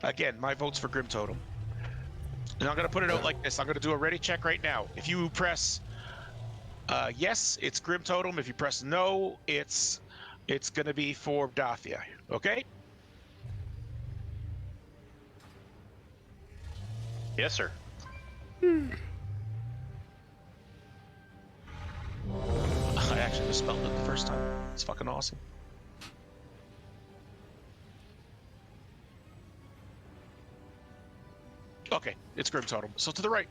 Again, my vote's for Grimtotem. And I'm going to put it out like this. I'm going to do a ready check right now. If you press yes, it's Grimtotem. If you press no, it's going to be for Dathia. Okay? Yes, sir. I actually misspelled it the first time. It's fucking awesome. Okay, it's Grimtotem. So to the right.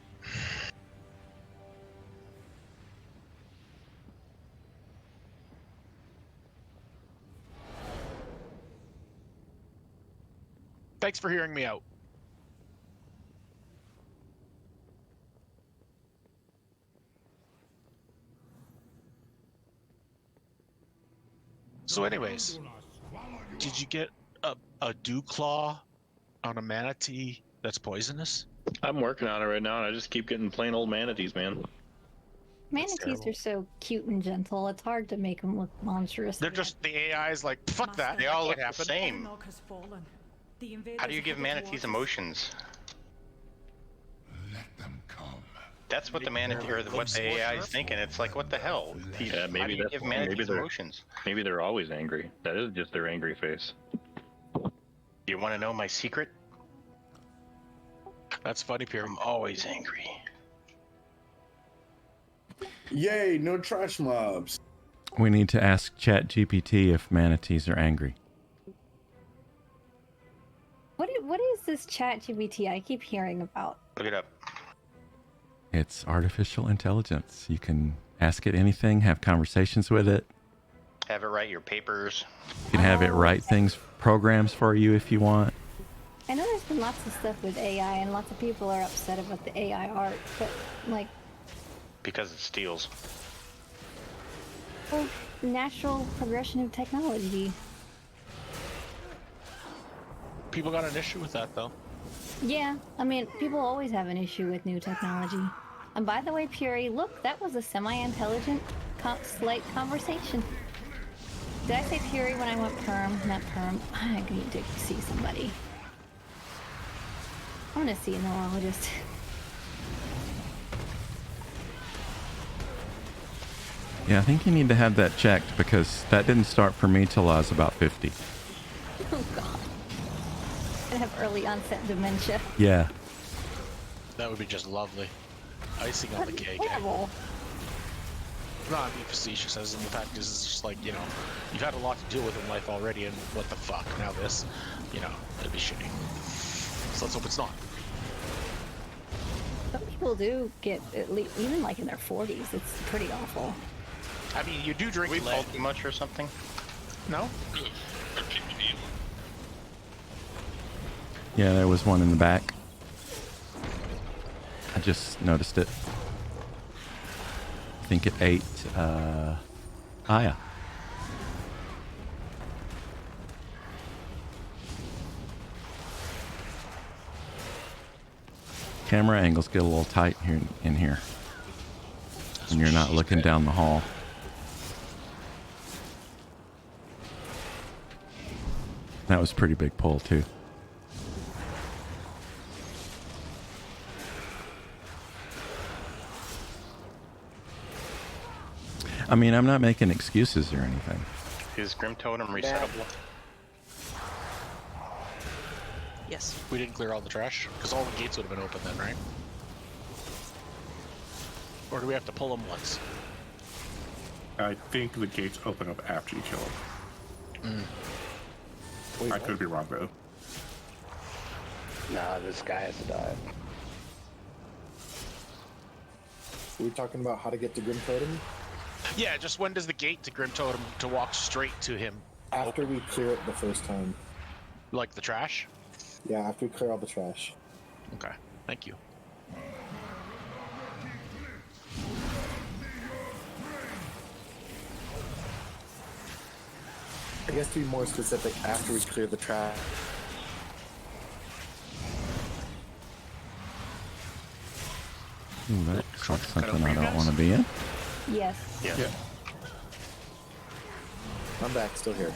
Thanks for hearing me out. So anyways, did you get a dew claw on a manatee that's poisonous? I'm working on it right now, and I just keep getting plain old manatees, man. Manatees are so cute and gentle. It's hard to make them look monstrous. They're just, the AI is like, fuck that. They all That look can't the happen. same. How do you give manatees emotions? Let them come. That's what the manatee or what the AI is thinking. It's like, what the hell? Yeah, How do maybe you that's give why. manatees emotions? Maybe they're always angry. That is just their angry face. Do you want to know my secret? That's funny, Pierre. I'm always angry. Yay, no trash mobs. We need to ask ChatGPT if manatees are angry. What is this ChatGPT I keep hearing about? Look it up. It's artificial intelligence. You can ask it anything, have conversations with it. Have it write your papers. You can have it write things, programs for you if you want. I know there's been lots of stuff with AI, and lots of people are upset about the AI art, but like, Because it steals. well, natural progression of technology. People got an issue with that, though. Yeah, I mean, people always have an issue with new technology. And by the way, Puri, look, that was a semi-intelligent, slight conversation. Did I say Puri when I went perm? Not perm. I need to see somebody. I want to see a neurologist. Yeah, I think you need to have that checked because that didn't start for me till I was about 50. Oh, God. I have early onset dementia. Yeah. That would be just lovely. Icing on the That'd be cake. terrible. No, I'm being facetious, as in the fact is, it's just like, you know, you've had a lot to deal with in life already, and what the fuck, now this, you know, it'd be shitty. So let's hope it's not. Some people do get, at least, even like in their 40s, it's pretty awful. I mean, you do drink We lead. pulled too much or something? No? Yeah, there was one in the back. I just noticed it. I think it ate Aya. Camera angles get a little tight here in here when you're not looking down the hall. That was a pretty big pull too. I mean, I'm not making excuses or anything. Is Grimtotem resettable? Yes. We didn't clear all the trash, because all the gates would have been open then, right? Or do we have to pull them once? I think the gates open up after you kill them. I could be wrong though. Nah, this guy has to die. Are we talking about how to get to Grimtotem? Yeah, just when does the gate to Grimtotem to walk straight to him? After we clear it the first time. Like the trash? Yeah, after we clear all the trash. Okay, thank you. I guess to be more specific, after we clear the trash. Ooh, that looks like something I don't want to be in. Yes. Yeah. I'm back, still here.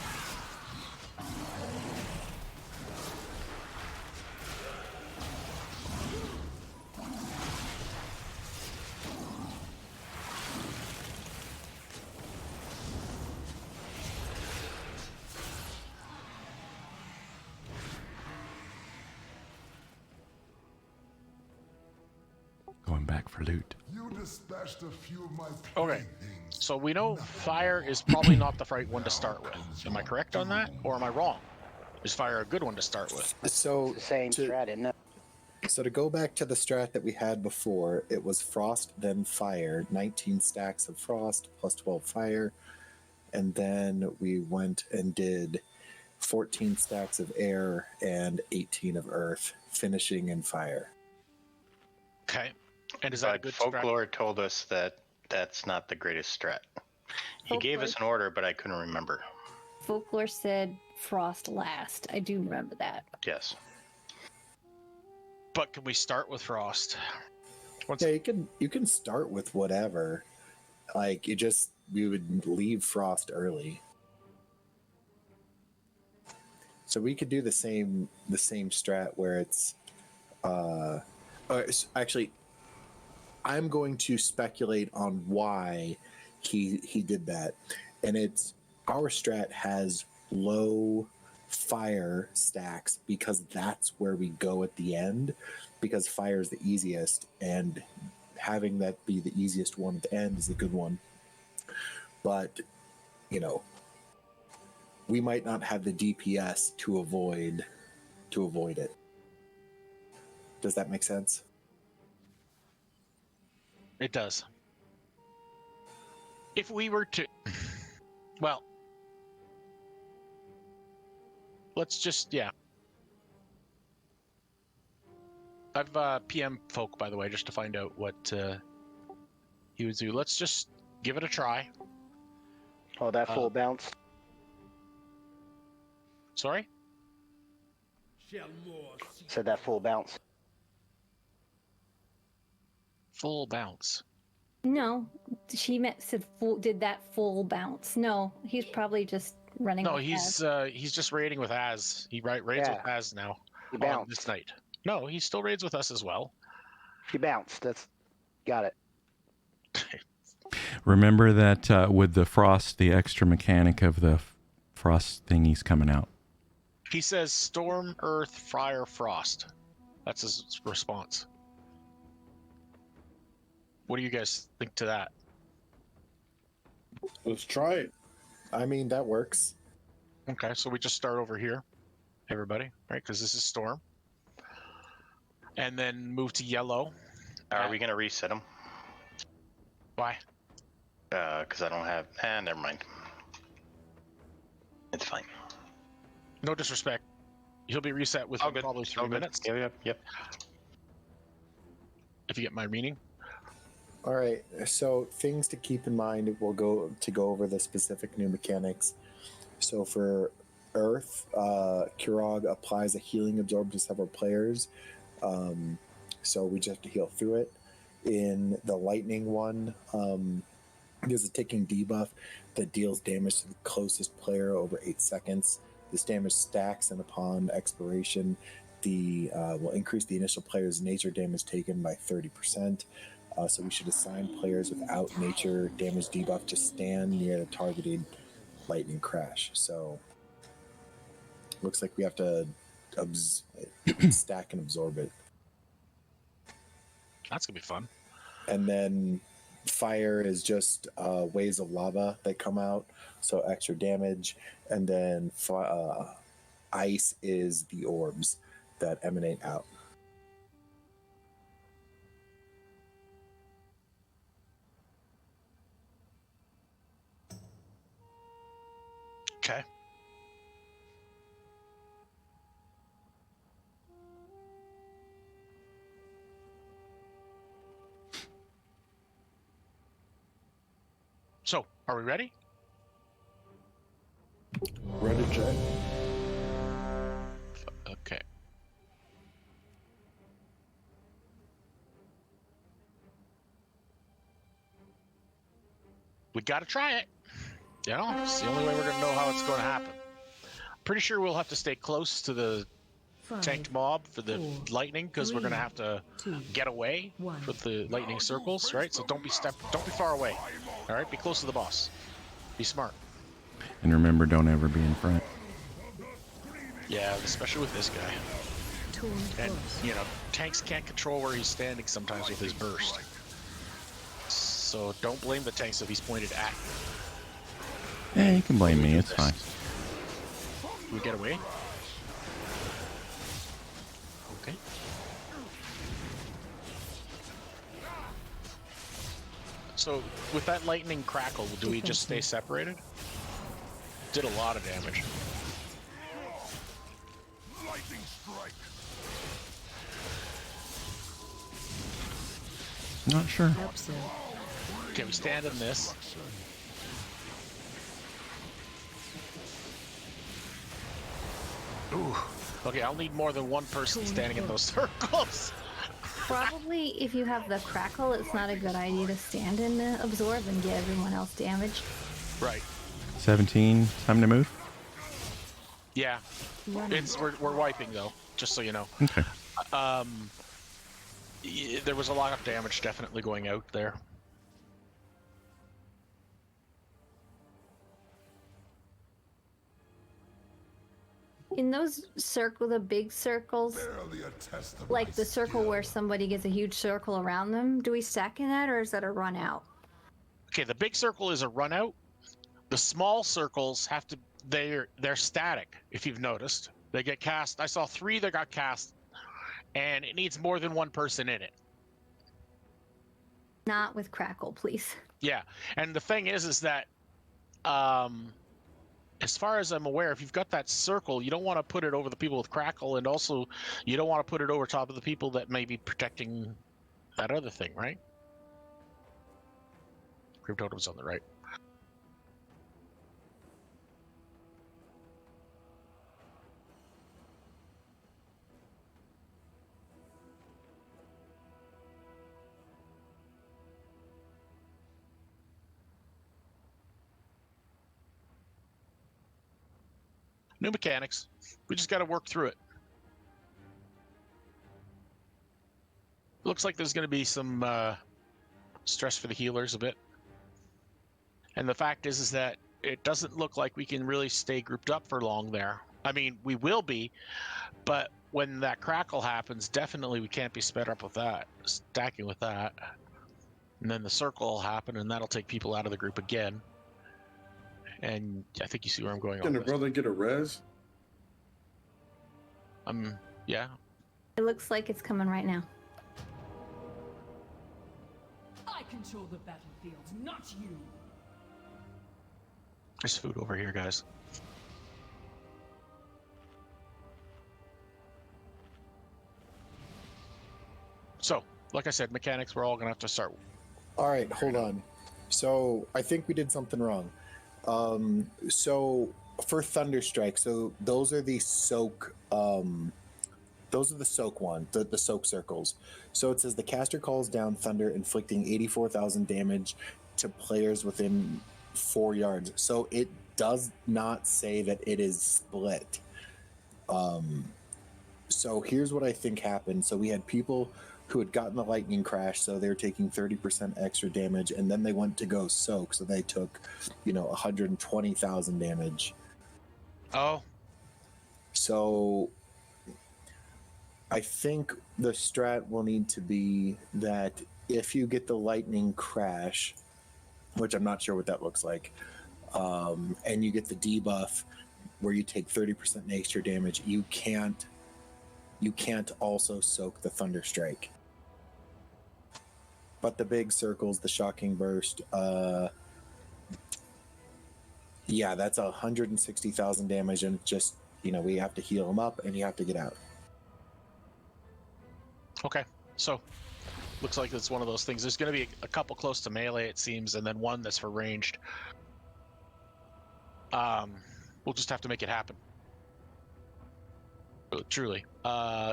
Look for loot. You dispatched a few of my Okay. playthings. So we know fire is probably not the right one to start with. Am I correct on that, or am I wrong? Is fire a good one to start with? So The same to, strat, isn't it? So to go back to the strat that we had before, it was frost, then fire, 19 stacks of frost plus 12 fire. And then we went and did 14 stacks of air and 18 of earth, finishing in fire. Okay. And is that a But good folklore told us that that's not the greatest strat. He gave us an order, but I couldn't remember. Folklore said frost last. I do remember that. Yes. But can we start with frost? Yeah, you can start with whatever. Like we would leave frost early. So we could do the same strat where it's actually I'm going to speculate on why he did that. And it's our strat has low fire stacks because that's where we go at the end, because fire is the easiest, and having that be the easiest one at the end is a good one. But we might not have the DPS to avoid it. Does that make sense? It does. If we were to, well, let's just, yeah. I've PM folk, by the way, just to find out what he would do. Let's just give it a try. Oh, that full bounce. Sorry? Said that full bounce. Full bounce. No, she said full. Did that full bounce? No, he's probably just running. No, with he's just raiding with Az. He raids with Az now. He On bounced. this night. No, he still raids with us as well. He bounced. That's got it. Remember that with the frost, the extra mechanic of the frost thingies coming out. He says storm, earth, fire, frost. That's his response. What do you guys think to that? Let's try it. I mean, that works. Okay, so we just start over here, everybody, right? Because this is storm. And then move to yellow. Are we going to reset him? Why? Because I don't have... never mind. It's fine. No disrespect. He'll be reset within probably 3 minutes. Yep. If you get my meaning. All right, so things to keep in mind. We'll go over the specific new mechanics. So for Earth, Kurog applies a healing absorb to several players. So we just have to heal through it. In the Lightning one, there's a ticking debuff that deals damage to the closest player over 8 seconds. This damage stacks, and upon expiration, will increase the initial player's nature damage taken by 30%. So we should assign players without nature damage debuff to stand near the targeted lightning crash. So looks like we have to stack and absorb it. That's going to be fun. And then fire is just waves of lava that come out, so extra damage. And then ice is the orbs that emanate out. Okay. So, are we ready? Ready, Jack? Okay. We got to try it. You know, it's the only way we're going to know how it's going to happen. Pretty sure we'll have to stay close to the tanked mob for the lightning, because we're going to have to get away with the lightning circles, right? So don't be far away. All right, be close to the boss. Be smart. And remember, don't ever be in front. Yeah, especially with this guy. And tanks can't control where he's standing sometimes with his burst. so don't blame the tanks if he's pointed at. Yeah, you can blame me. It's fine. Can we get away? Okay. So with that lightning crackle, do we just stay separated? Did a lot of damage. Lightning strike. Not sure. Hope so. Okay, we stand in this. Ooh. Okay, I'll need more than one person standing in those circles. Probably if you have the crackle, it's not a good idea to stand in the absorb and get everyone else damaged. Right. 17. Time to move. Yeah. We're wiping though, just so you know. Okay. There was a lot of damage definitely going out there. In those the big circles, Barely a test of like my the circle skill. where somebody gets a huge circle around them, do we stack in that or is that a run out? Okay, the big circle is a run out. The small circles have to they're static, if you've noticed. They get cast. I saw 3 that got cast, and it needs more than one person in it. Not with crackle, please. Yeah. And the thing is that as far as I'm aware, if you've got that circle, you don't want to put it over the people with crackle, and also you don't want to put it over top of the people that may be protecting that other thing, right? Grimtotem's on the right. New mechanics. We just got to work through it. Looks like there's going to be some stress for the healers a bit. And the fact is that it doesn't look like we can really stay grouped up for long there. I mean, we will be, but when that crackle happens, definitely we can't be sped up with that, stacking with that. And then the circle will happen, and that'll take people out of the group again. And I think you see where I'm going on Can a this. brother get a res? Yeah. It looks like it's coming right now. I control the battlefield, not you. There's food over here, guys. So, like I said, mechanics, we're all going to have to start. All right, hold on. So I think we did something wrong. So for Thunderstrike, so those are the soak. Those are the soak ones, the soak circles. So it says the caster calls down thunder, inflicting 84,000 damage to players within 4 yards. So it does not say that it is split. So here's what I think happened. So we had people who had gotten the lightning crash, so they were taking 30% extra damage, and then they went to go soak, so they took, 120,000 damage. Oh. So I think the strat will need to be that if you get the lightning crash, which I'm not sure what that looks like, and you get the debuff where you take 30% extra damage, you can't also soak the Thunderstrike. But the big circles, the shocking burst, yeah, that's 160,000 damage, and just, we have to heal them up and you have to get out. Okay, so looks like it's one of those things. There's going to be a couple close to melee, it seems, and then one that's for ranged. We'll just have to make it happen. Truly.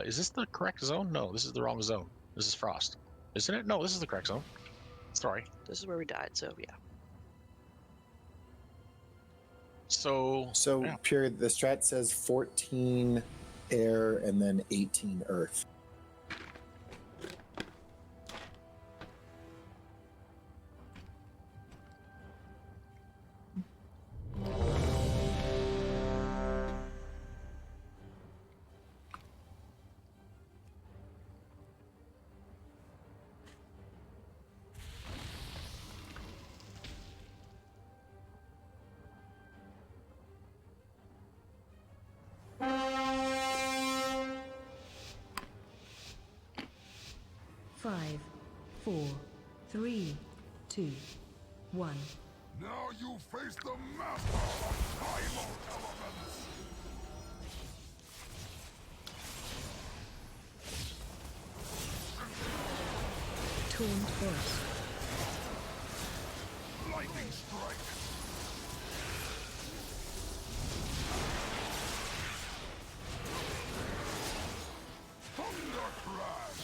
Is this the correct zone? No, this is the wrong zone. This is Frost. Isn't it? No, this is the correct zone. Sorry. This is where we died, so yeah. So yeah. Pure, the strat says 14 air and then 18 earth. 5, 4, 3, 2, 1. Now you face the master of primal elements. Taunt burst. Lightning strike. Thunder crash.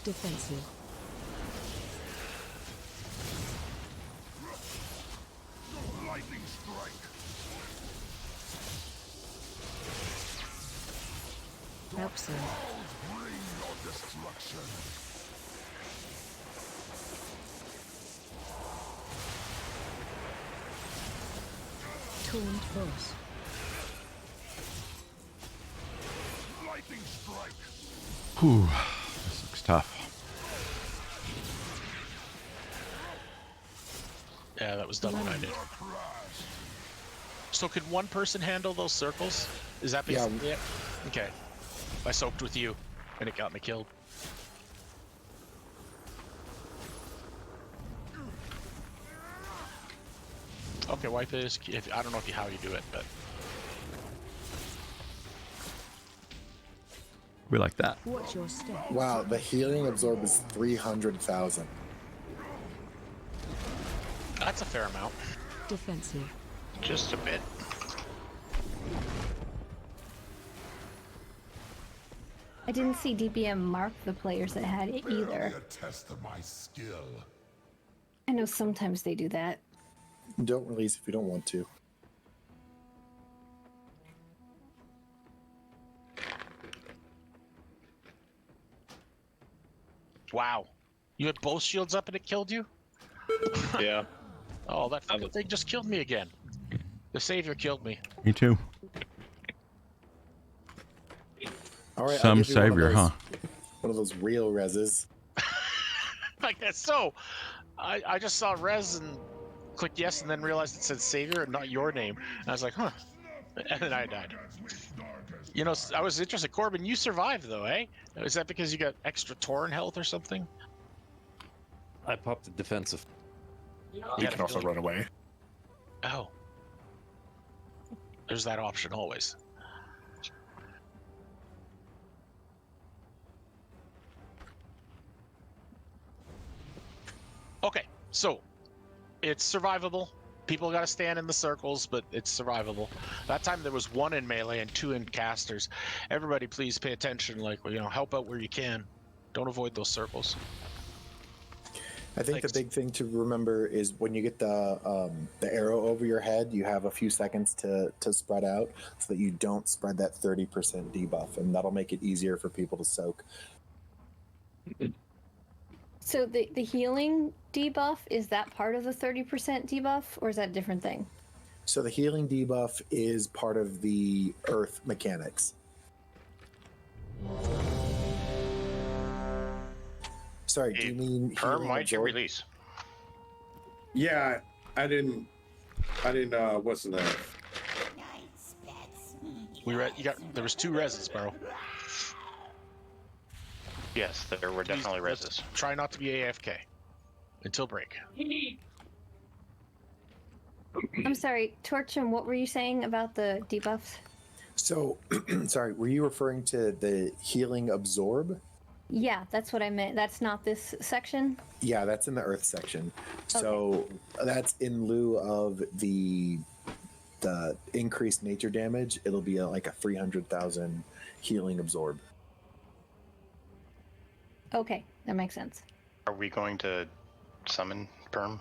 Defensive. Lightning strike. Absent. Bring your destruction. Taunt burst. Lightning strike. Whew, this looks tough. Yeah, that was done when I did. So could one person handle those circles? Is that basically it? Okay. I soaked with you, and it got me killed. Okay, wipe this. I don't know how you do it, but We like that. Watch your step. Wow, the healing absorb is 300,000. that's a fair amount. Defensive. Just a bit. I didn't see DPM mark the players that had it either. Barely a test of my skill. I know sometimes they do that. Don't release if you don't want to. Wow. You had both shields up and it killed you? Yeah. Oh, that fucking thing just killed me again. The savior killed me. Me too. All right, I'll Some give you one of savior, those- huh? One of those real reses. I guess so. I just saw res and clicked yes and then realized it said savior and not your name. And I was like, huh. And then I died. You know, I was interested. Corbin, you survived though, eh? Is that because you got extra Torn health or something? I popped the defensive. You can also run away. Oh. There's that option always. Okay, so it's survivable. People got to stand in the circles, but it's survivable. That time there was 1 in melee and 2 in casters. Everybody, please pay attention. Like, you know, help out where you can. Don't avoid those circles. I think Thanks. the big thing to remember is when you get the arrow over your head, you have a few seconds to spread out so that you don't spread that 30% debuff, and that'll make it easier for people to soak. So the healing debuff, is that part of the 30% debuff, or is that a different thing? So the healing debuff is part of the earth mechanics. Sorry, do you mean Perm, healing why'd you absorb? release? Yeah, I didn't. What's the name? There was 2 reses, bro. Yes, there were definitely Let's reses. Try not to be AFK until break. I'm sorry, Torchum, what were you saying about the debuffs? So, sorry, were you referring to the healing absorb? Yeah, that's what I meant. That's not this section? Yeah, that's in the earth section. So that's in lieu of the increased nature damage. It'll be like a 300,000 healing absorb. Okay, that makes sense. Are we going to summon Perm?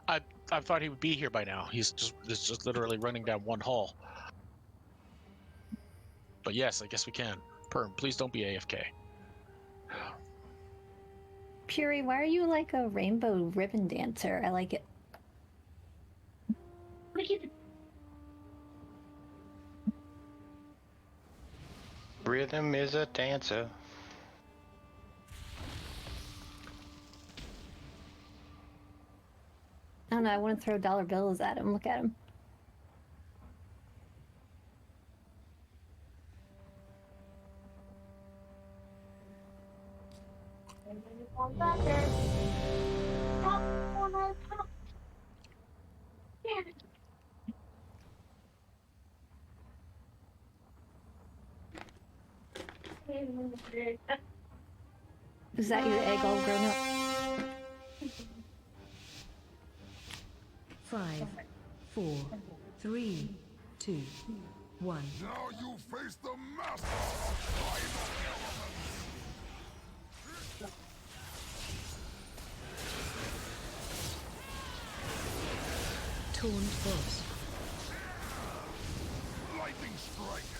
I thought he would be here by now. He's just literally running down one hall. But yes, I guess we can. Perm, please don't be AFK. Puri, why are you like a rainbow ribbon dancer? I like it. Rhythm is a dancer. I don't know. I want to throw dollar bills at him. Look at him. Is that your egg all grown up? 5, 4, 3, 2, 1. Now you face the master of primal elements. Taunt boss. Lightning strike.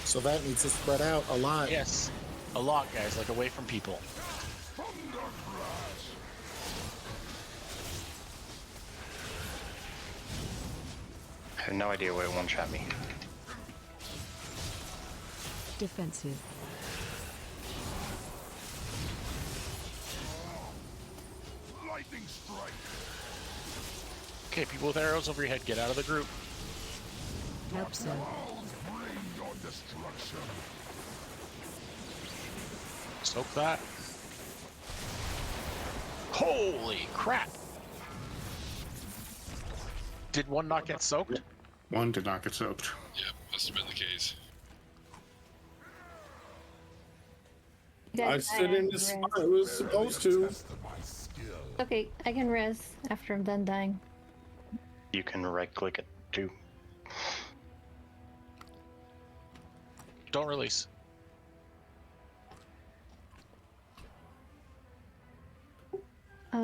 So that needs to spread out a lot. Yes. A lot, guys. Like away from people. Thunder crash. I have no idea what it one-shot me. Defensive. Lightning strike. Okay, people with arrows over your head, get out of the group. Help so. Clouds bring your destruction. Soak that. Holy crap! Did one not get soaked? One did not get soaked. Yep, must have been the case. I stood in the spot it was supposed to. Okay, I can res after I'm done dying. You can right-click it too. Don't release.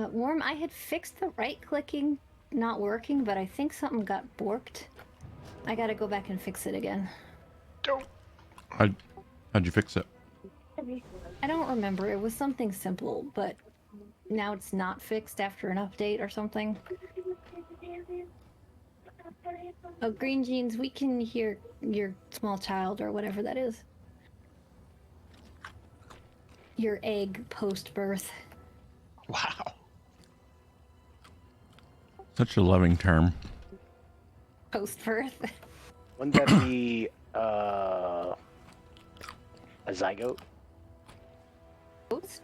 Worm, I had fixed the right-clicking not working, but I think something got borked. I gotta go back and fix it again. How'd you fix it? I don't remember. It was something simple, but now it's not fixed after an update or something. Oh, Green Jeans, we can hear your small child or whatever that is. Your egg post-birth. Wow. Such a loving term. Post-birth. Wouldn't that be a zygote? Post?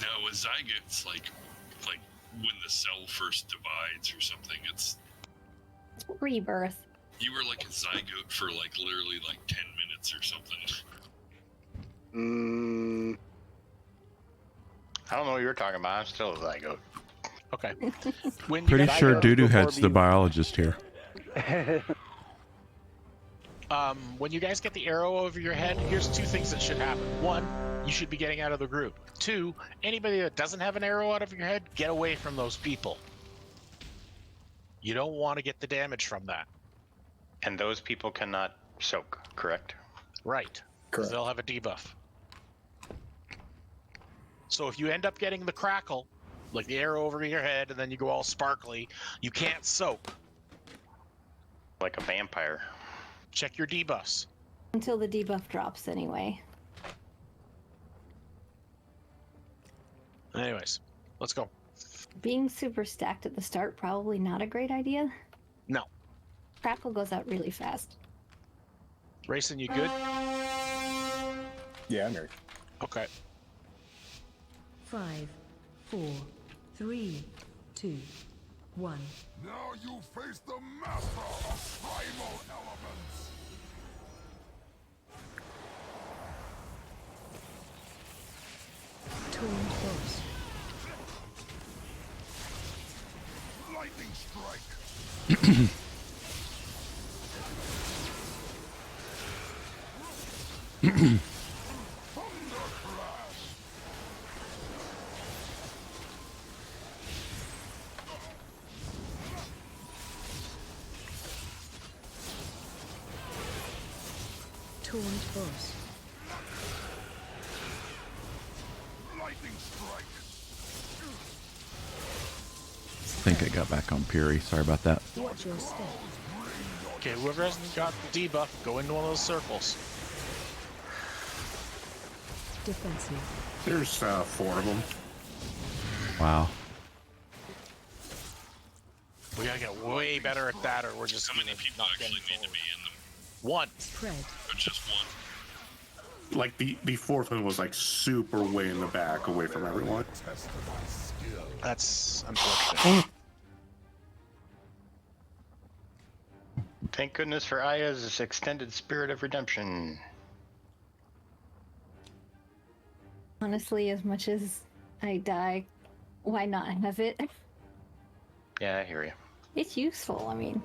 No, a zygote's like when the cell first divides or something. It's Rebirth. you were like a zygote for like literally like 10 minutes or something. I don't know what you were talking about. I'm still a zygote. Okay. When Pretty you guys, sure Doodoo Head's the biologist here. when you guys get the arrow over your head, here's two things that should happen. One, you should be getting out of the group. Two, anybody that doesn't have an arrow out of your head, get away from those people. You don't want to get the damage from that. And those people cannot soak, correct? Right. Because they'll have a debuff. So if you end up getting the crackle, like the arrow over your head, and then you go all sparkly, you can't soak. Like a vampire. Check your debuffs. Until the debuff drops, anyway. Anyways, let's go. Being super stacked at the start, probably not a great idea. No. Crackle goes out really fast. Racing, you good? Yeah, I'm ready. Okay. 5, 4, 3, 2, 1. Now you face the master of primal elements. Taunt boss. Lightning strike. Thunder crash. Taunt boss. Lightning strike. I think I got back on Puri. Sorry about that. Watch your step. Okay, whoever hasn't got the debuff, go into one of those circles. Defensive. There's 4 of them. Wow. We gotta get way better at that, or we're just How many people actually need to be in them? one. Spread. Or just one? Like the fourth one was like super way in the back, away from everyone. That's unfortunate. Thank goodness for Aya's extended spirit of redemption. Honestly, as much as I die, why not have it? Yeah, I hear you. It's useful. I mean,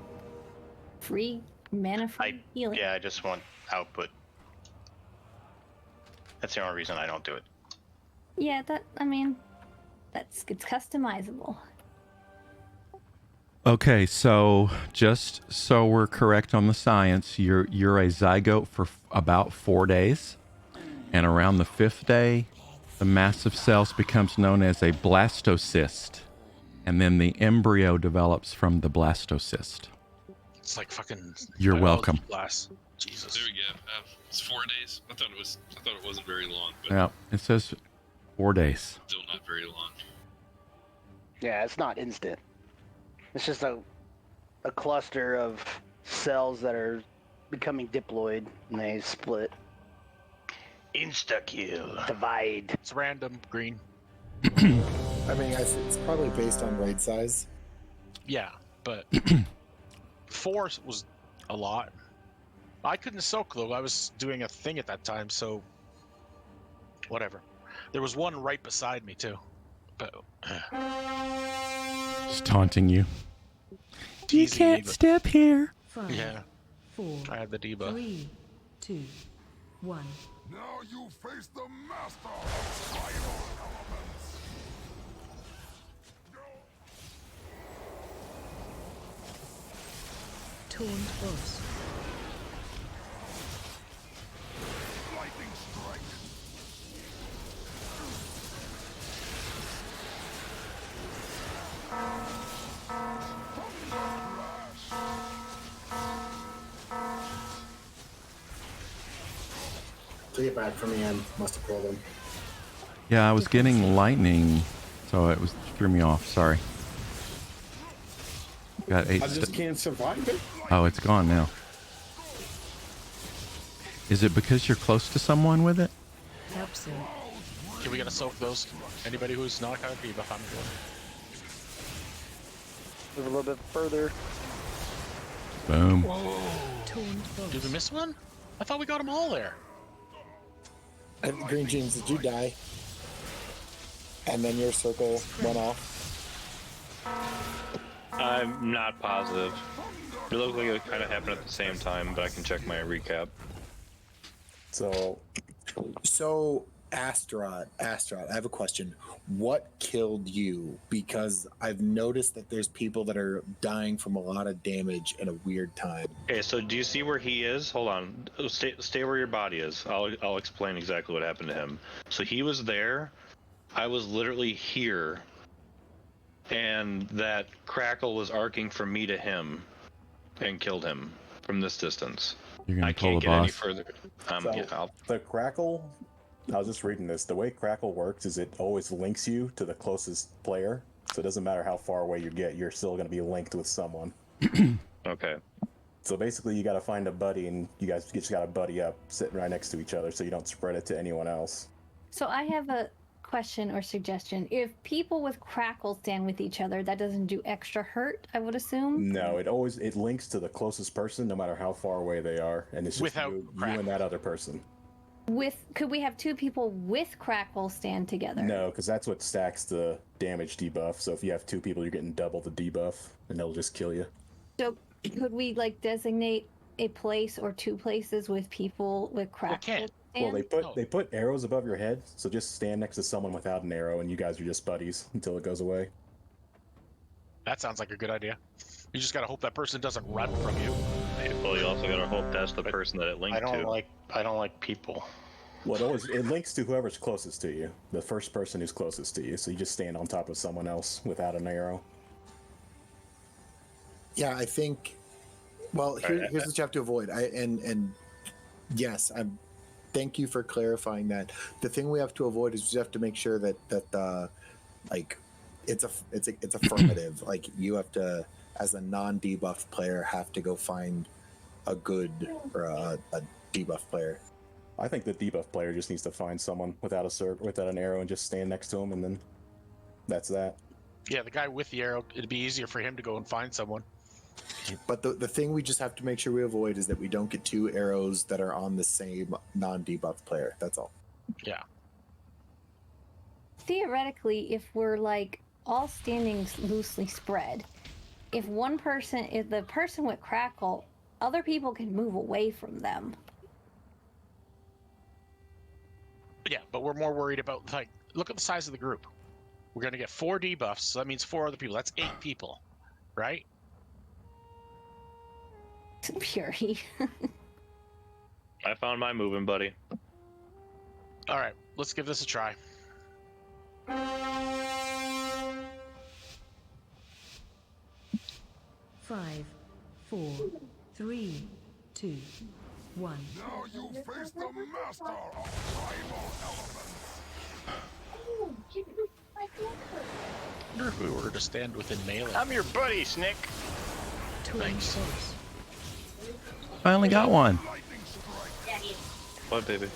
free mana free healing. Yeah, I just want output. That's the only reason I don't do it. Yeah, it's customizable. Okay, so just so we're correct on the science, you're a zygote for about 4 days, and around the 5th day, the massive cells becomes known as a blastocyst, and then the embryo develops from the blastocyst. It's like fucking. You're welcome. Class. Jesus. There we go. It's 4 days. I thought it wasn't very long, but Yeah, it says 4 days. still not very long. Yeah, it's not instant. It's just a cluster of cells that are becoming diploid, and they split. Insta-kill. Divide. It's random. Green. I mean, it's probably based on raid size. Yeah, but 4 was a lot. I couldn't soak though. I was doing a thing at that time, so whatever. There was one right beside me too, but Just taunting you. You Easy, can't but- step here. 5, yeah, 4, I had the debuff. 3, 2, 1. Now you face the master of primal elements. Taunt boss. Lightning strike. Take it back from the end. Must have pulled him. Yeah, I was getting lightning, so it threw me off. Sorry. Got 8. I just can't survive it. Oh, it's gone now. Is it because you're close to someone with it? Helps it. Can we get a soak those? Anybody who's not got a debuff, I'm good. Move a little bit further. Boom. Taunt boss. Did we miss one? I thought we got them all there. Green Jeans, did you die? And then your circle went off? I'm not positive. It looked like it kind of happened at the same time, but I can check my recap. So Astaroth, I have a question. What killed you? Because I've noticed that there's people that are dying from a lot of damage in a weird time. Okay, so do you see where he is? Hold on. Stay where your body is. I'll explain exactly what happened to him. So he was there. I was literally here. And that crackle was arcing from me to him and killed him from this distance. You're gonna I pull can't the get any boss. further. So, Yeah, the Crackle, I was just reading this. The way Crackle works is it always links you to the closest player. So it doesn't matter how far away you get, you're still going to be linked with someone. Okay. So basically, you got to find a buddy, and you guys just got to buddy up, sitting right next to each other, so you don't spread it to anyone else. So I have a question or suggestion. If people with crackle stand with each other, that doesn't do extra hurt, I would assume? No, it links to the closest person, no matter how far away they are, and it's just Without you and that other person. Could we have 2 people with crackle stand together? No, because that's what stacks the damage debuff. So if you have 2 people, you're getting double the debuff, and they'll just kill you. So could we designate a place or 2 places with people with crackle stand? Well, they put arrows above your head, so just stand next to someone without an arrow, and you guys are just buddies until it goes away. That sounds like a good idea. You just gotta hope that person doesn't run from you. Well, you also gotta hope that's the person that it linked I don't to. like people. Well, it links to whoever's closest to you, the first person who's closest to you. So you just stand on top of someone else without an arrow. Yeah, I think. Well, here's what you have to avoid. Yes, thank you for clarifying that. The thing we have to avoid is we have to make sure that it's affirmative. Like you have to, as a non-debuffed player, have to go find a good or a debuff player. I think the debuff player just needs to find someone without an arrow and just stand next to him, and then that's that. Yeah, the guy with the arrow, it'd be easier for him to go and find someone. But the thing we just have to make sure we avoid is that we don't get two arrows that are on the same non-debuffed player. That's all. Yeah. Theoretically, if we're like all standing loosely spread, if the person with crackle, other people can move away from them. Yeah, but we're more worried about, like, look at the size of the group. We're going to get 4 debuffs, so that means 4 other people. That's 8 people, right? Fury. I found my moving buddy. All right, let's give this a try. Five, 4, 3, 2, 1. Now you face the master of primal elements. I wonder if we were to stand within melee. I'm your buddy, Snick. Thanks. Finally got one. What, baby?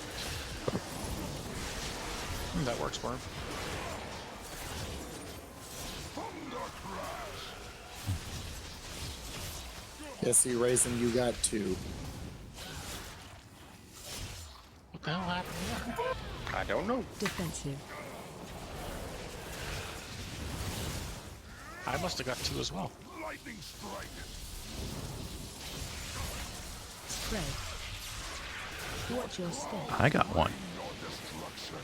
That works for him. Yeah, see, Raisin, you got 2. What the hell happened there? I don't know. Defensive. I must have got 2 as well. Lightning strike. Spread. Watch your step. I got 1. Your destruction.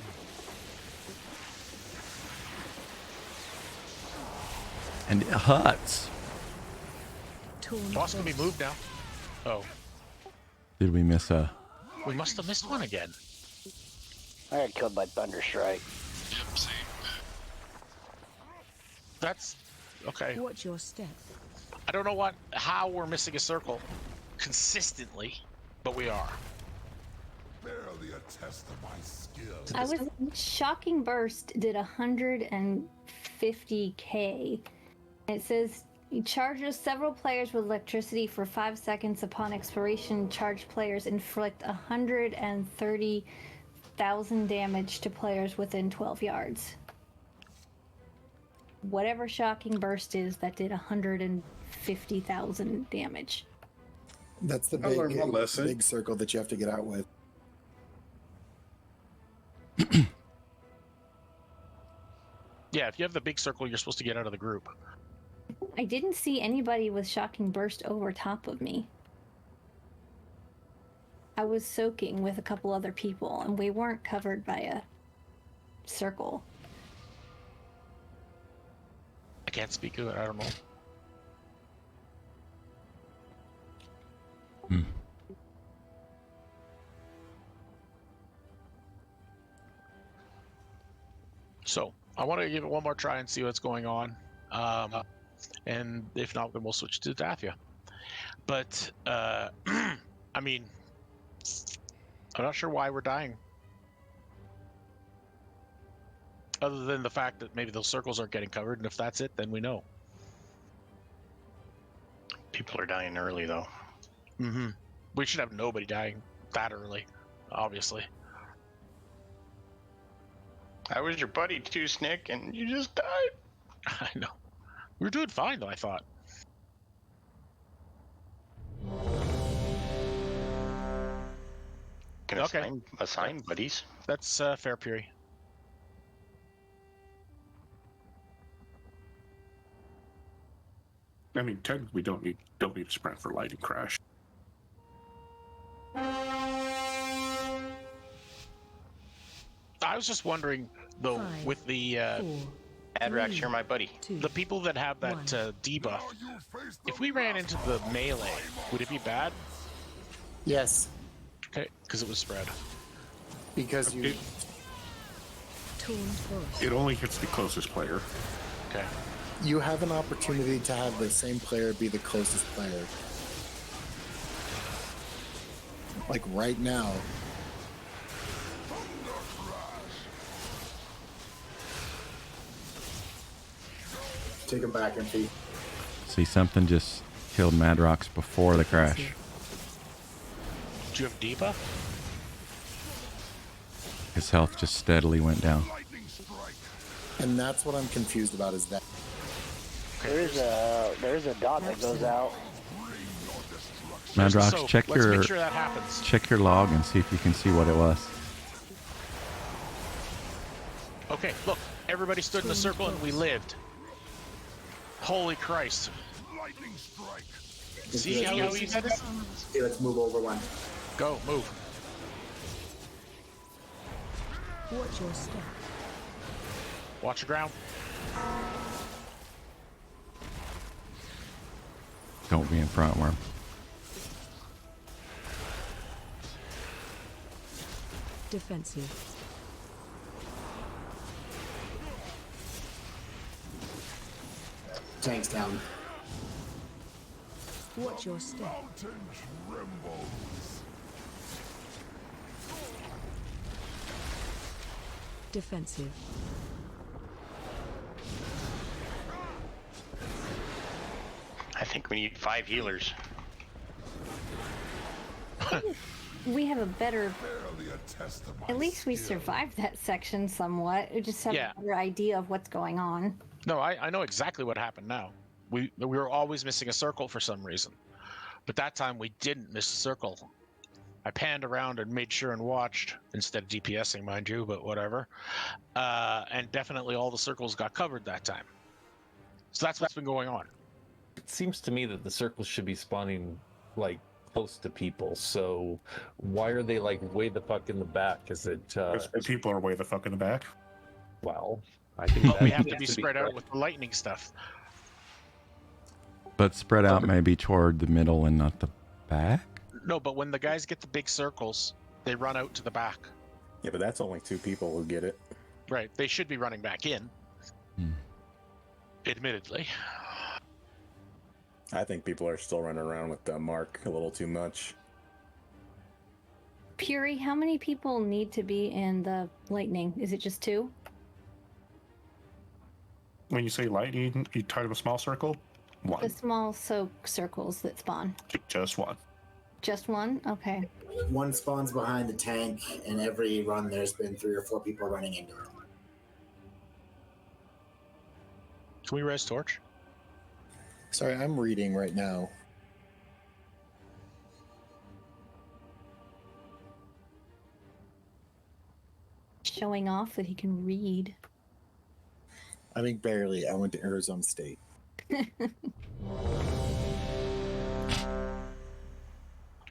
And it hurts. Boss can be moved now. Oh, Did we miss a... we must have missed one again. I got killed by Thunderstrike. Yep, same. That's okay. Watch your step. I don't know how we're missing a circle consistently, but we are. Barely a test of my skill. I was Shocking Burst did 150k. It says it charges several players with electricity for 5 seconds. Upon expiration, charged players inflict 130,000 damage to players within 12 yards. Whatever Shocking Burst is, that did 150,000 damage. That's the I learned my lesson. big circle that you have to get out with. Yeah, if you have the big circle, you're supposed to get out of the group. I didn't see anybody with Shocking Burst over top of me. I was soaking with a couple other people, and we weren't covered by a circle. I can't speak to it. I don't know. So I want to give it one more try and see what's going on. And if not, then we'll switch to Dathia. But, I mean, I'm not sure why we're dying. Other than the fact that maybe those circles aren't getting covered, and if that's it, then we know. People are dying early, though. Mm-hmm. We should have nobody dying that early, obviously. I was your buddy too, Snick, and you just died. I know. We were doing fine, though, I thought. Can assign buddies. That's fair, Puri. I mean, technically, we don't need to sprint for lightning crash. I was just wondering, though, with the Adrax, you're my buddy. the people that have that debuff, if we ran into the melee, would it be bad? Yes, Okay, because it was spread. because you. It only hits the closest player. Okay. You have an opportunity to have the same player be the closest player. Like right now. Take him back, MP. See, something just killed Madrox before the crash. Do you have debuff? His health just steadily went down. And that's what I'm confused about is that. There's a dot that goes out. Madrox, So, check let's your make sure that happens. check your log and see if you can see what it was. Okay, look, everybody stood in a circle and we lived. Holy Christ. Lightning strike. See how easy that is? Okay, let's move over one. Go, move. Watch your step. Watch the ground. Don't be in front, Worm. Defensive. Tanks down. Watch your step. Mountain trembles. Defensive. I think we need 5 healers. We have a better. Barely a test of my At least we skill. survived that section somewhat. We just have Yeah. a better idea of what's going on. No, I know exactly what happened now. We were always missing a circle for some reason. But that time we didn't miss a circle. I panned around and made sure and watched, instead of DPSing, mind you, but whatever. And definitely all the circles got covered that time. So that's what's been going on. It seems to me that the circles should be spawning like close to people. So why are they like way the fuck in the back? Is it People are way the fuck in the back. well, I think But we that have to needs be spread out corrected. with the lightning stuff. But spread out maybe toward the middle and not the back. No, but when the guys get the big circles, they run out to the back. Yeah, but that's only 2 people who get it. Right. They should be running back in. Admittedly. I think people are still running around with the mark a little too much. Puri, how many people need to be in the lightning? Is it just 2? When you say lightning, you tie to a small circle? One. The small soak circles that spawn. Just one. Just one? Okay. One spawns behind the tank, and every run there's been 3 or 4 people running into it. Can we res torch? Sorry, I'm reading right now. Showing off that he can read. I mean, barely. I went to Arizona State.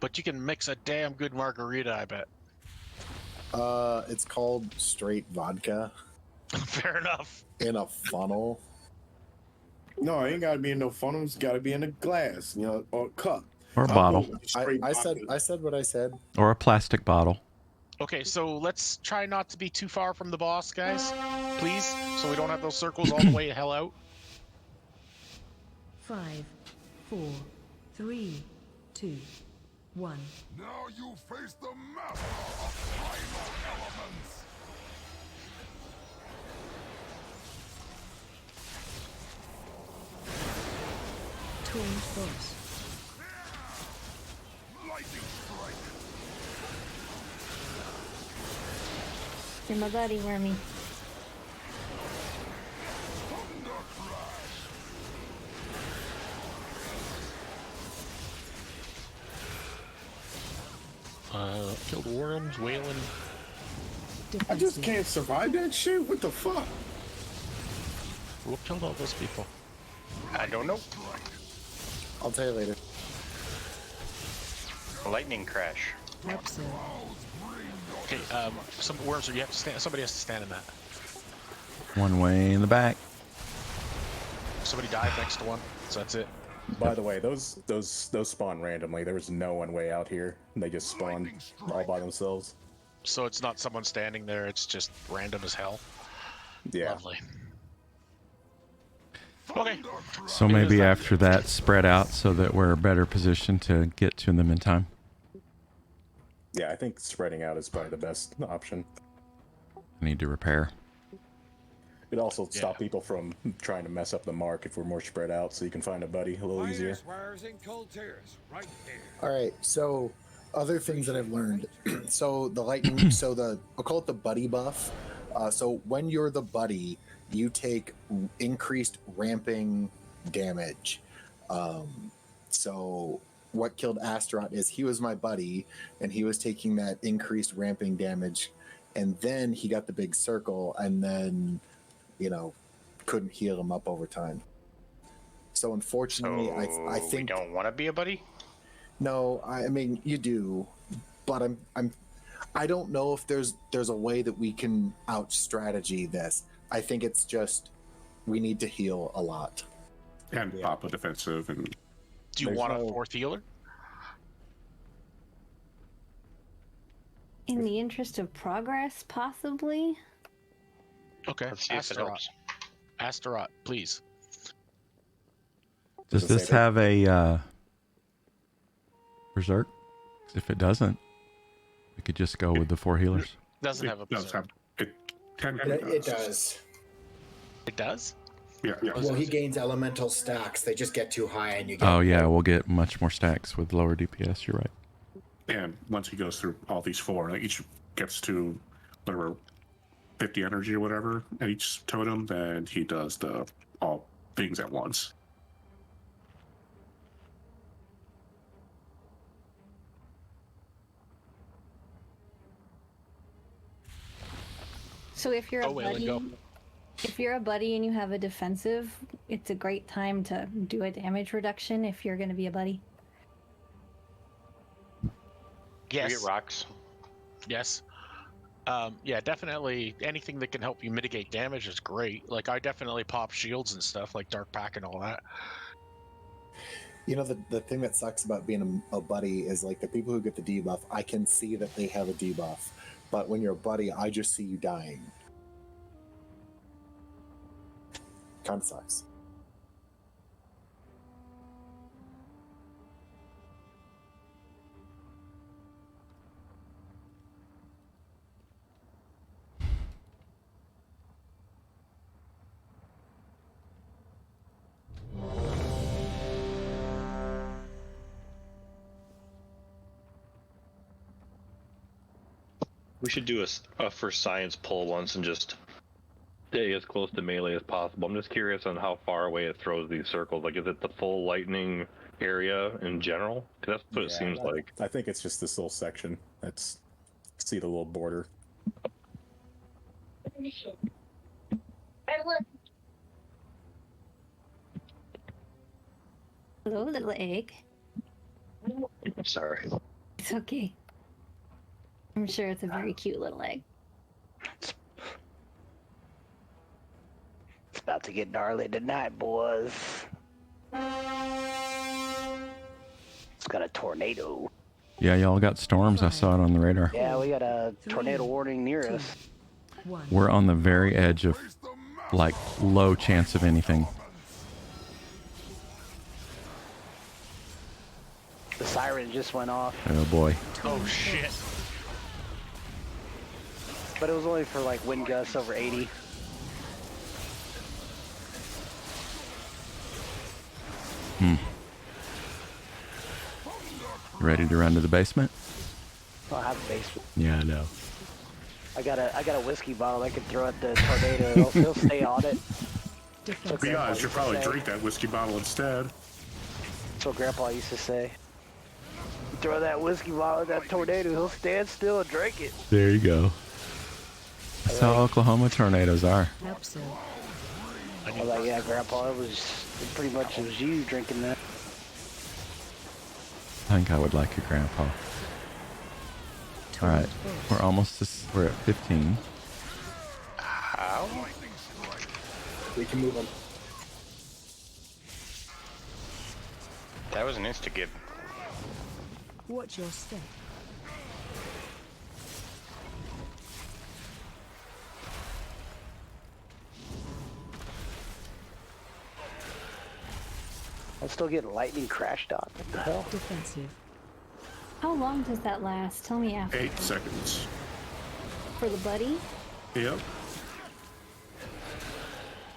But you can mix a damn good margarita, I bet. It's called straight vodka Fair enough. in a funnel. No, it ain't gotta be in no funnel. It's gotta be in a glass, or a cup. Or a I'll bottle. go with the straight I said vodka. what I said. Or a plastic bottle. Okay, so let's try not to be too far from the boss, guys. Please, so we don't have those circles all the way hell out. 5, 4, 3, 2, 1. Now you face the master of primal elements. Torn force. Lightning strike. You're my buddy, Wormy. Thunder crash. Killed worms, wailing. I just can't survive that shit. What the fuck? Who killed all those people? I don't know. I'll tell you later. Lightning crash. Absurd. Okay, some worms. You have to stand. Somebody has to stand in that. One way in the back. Somebody died next to one, so that's it. By the way, those spawn randomly. There was no one way out here. They just spawned all by themselves. So it's not someone standing there. It's just random as hell. Yeah. Lovely. Okay. So maybe after that, spread out so that we're better positioned to get to them in time. Yeah, I think spreading out is probably the best option. I need to repair. It also stop people from trying to mess up the mark if we're more spread out, so you can find a buddy a little easier. All right, so other things that I've learned. So the lightning, I'll call it the buddy buff. So when you're the buddy, you take increased ramping damage. So what killed Astaroth is he was my buddy, and he was taking that increased ramping damage, and then he got the big circle, and then, couldn't heal him up over time. So unfortunately, I think we don't want to be a buddy. No, I mean you do, but I don't know if there's a way that we can out strategy this. I think it's just we need to heal a lot and pop a defensive. And do you want a fourth healer? In the interest of progress, possibly. Okay, Let's see if it helps. Astaroth, please. Does this have a berserk? 'Cause if it doesn't, we could just go with the 4 healers. Doesn't have a berserk. It does. It does? Yeah. Well, he gains elemental stacks. They just get too high, and you get. Oh yeah, we'll get much more stacks with lower DPS. You're right. And once he goes through all these 4, each gets to whatever 50 energy or whatever at each totem, then he does the all things at once. So if you're a buddy and you have a defensive, it's a great time to do a damage reduction if you're going to be a buddy. Yes. We get rocks. Yes. Yeah, definitely anything that can help you mitigate damage is great. Like, I definitely pop shields and stuff, like Dark Pack and all that. The thing that sucks about being a buddy is, like, the people who get the debuff, I can see that they have a debuff. But when you're a buddy, I just see you dying. Kind of sucks. We should do a for science pull once and just stay as close to melee as possible. I'm just curious on how far away it throws these circles. Like, is it the full lightning area in general? 'Cause that's what it seems like. I think it's just this little section. See the little border. Hello, little egg. Sorry. It's okay. I'm sure it's a very cute little egg. It's about to get gnarly tonight, boys. It's got a tornado. Yeah, y'all got storms. I saw it on the radar. Yeah, we got a tornado warning near us. We're on the very edge of, like, low chance of anything. The siren just went off. Oh boy. Oh shit. But it was only for, like, wind gusts over 80. Ready to run to the basement? I have a basement. Yeah, I know. I got a whiskey bottle I can throw at the tornado. He'll stay on it. To be honest, you'll probably drink that whiskey bottle instead. That's what Grandpa used to say. You throw that whiskey bottle at that tornado, he'll stand still and drink it. There you go. That's how Oklahoma tornadoes are. I was like, yeah, Grandpa, it was you drinking that. I think I would like your grandpa. All right, we're at 15. How? We can move them. That was an insta-gib. Watch your step. I'm still getting lightning crashed on. What the hell? Defensive. How long does that last? Tell me after. 8 seconds. For the buddy? Yep.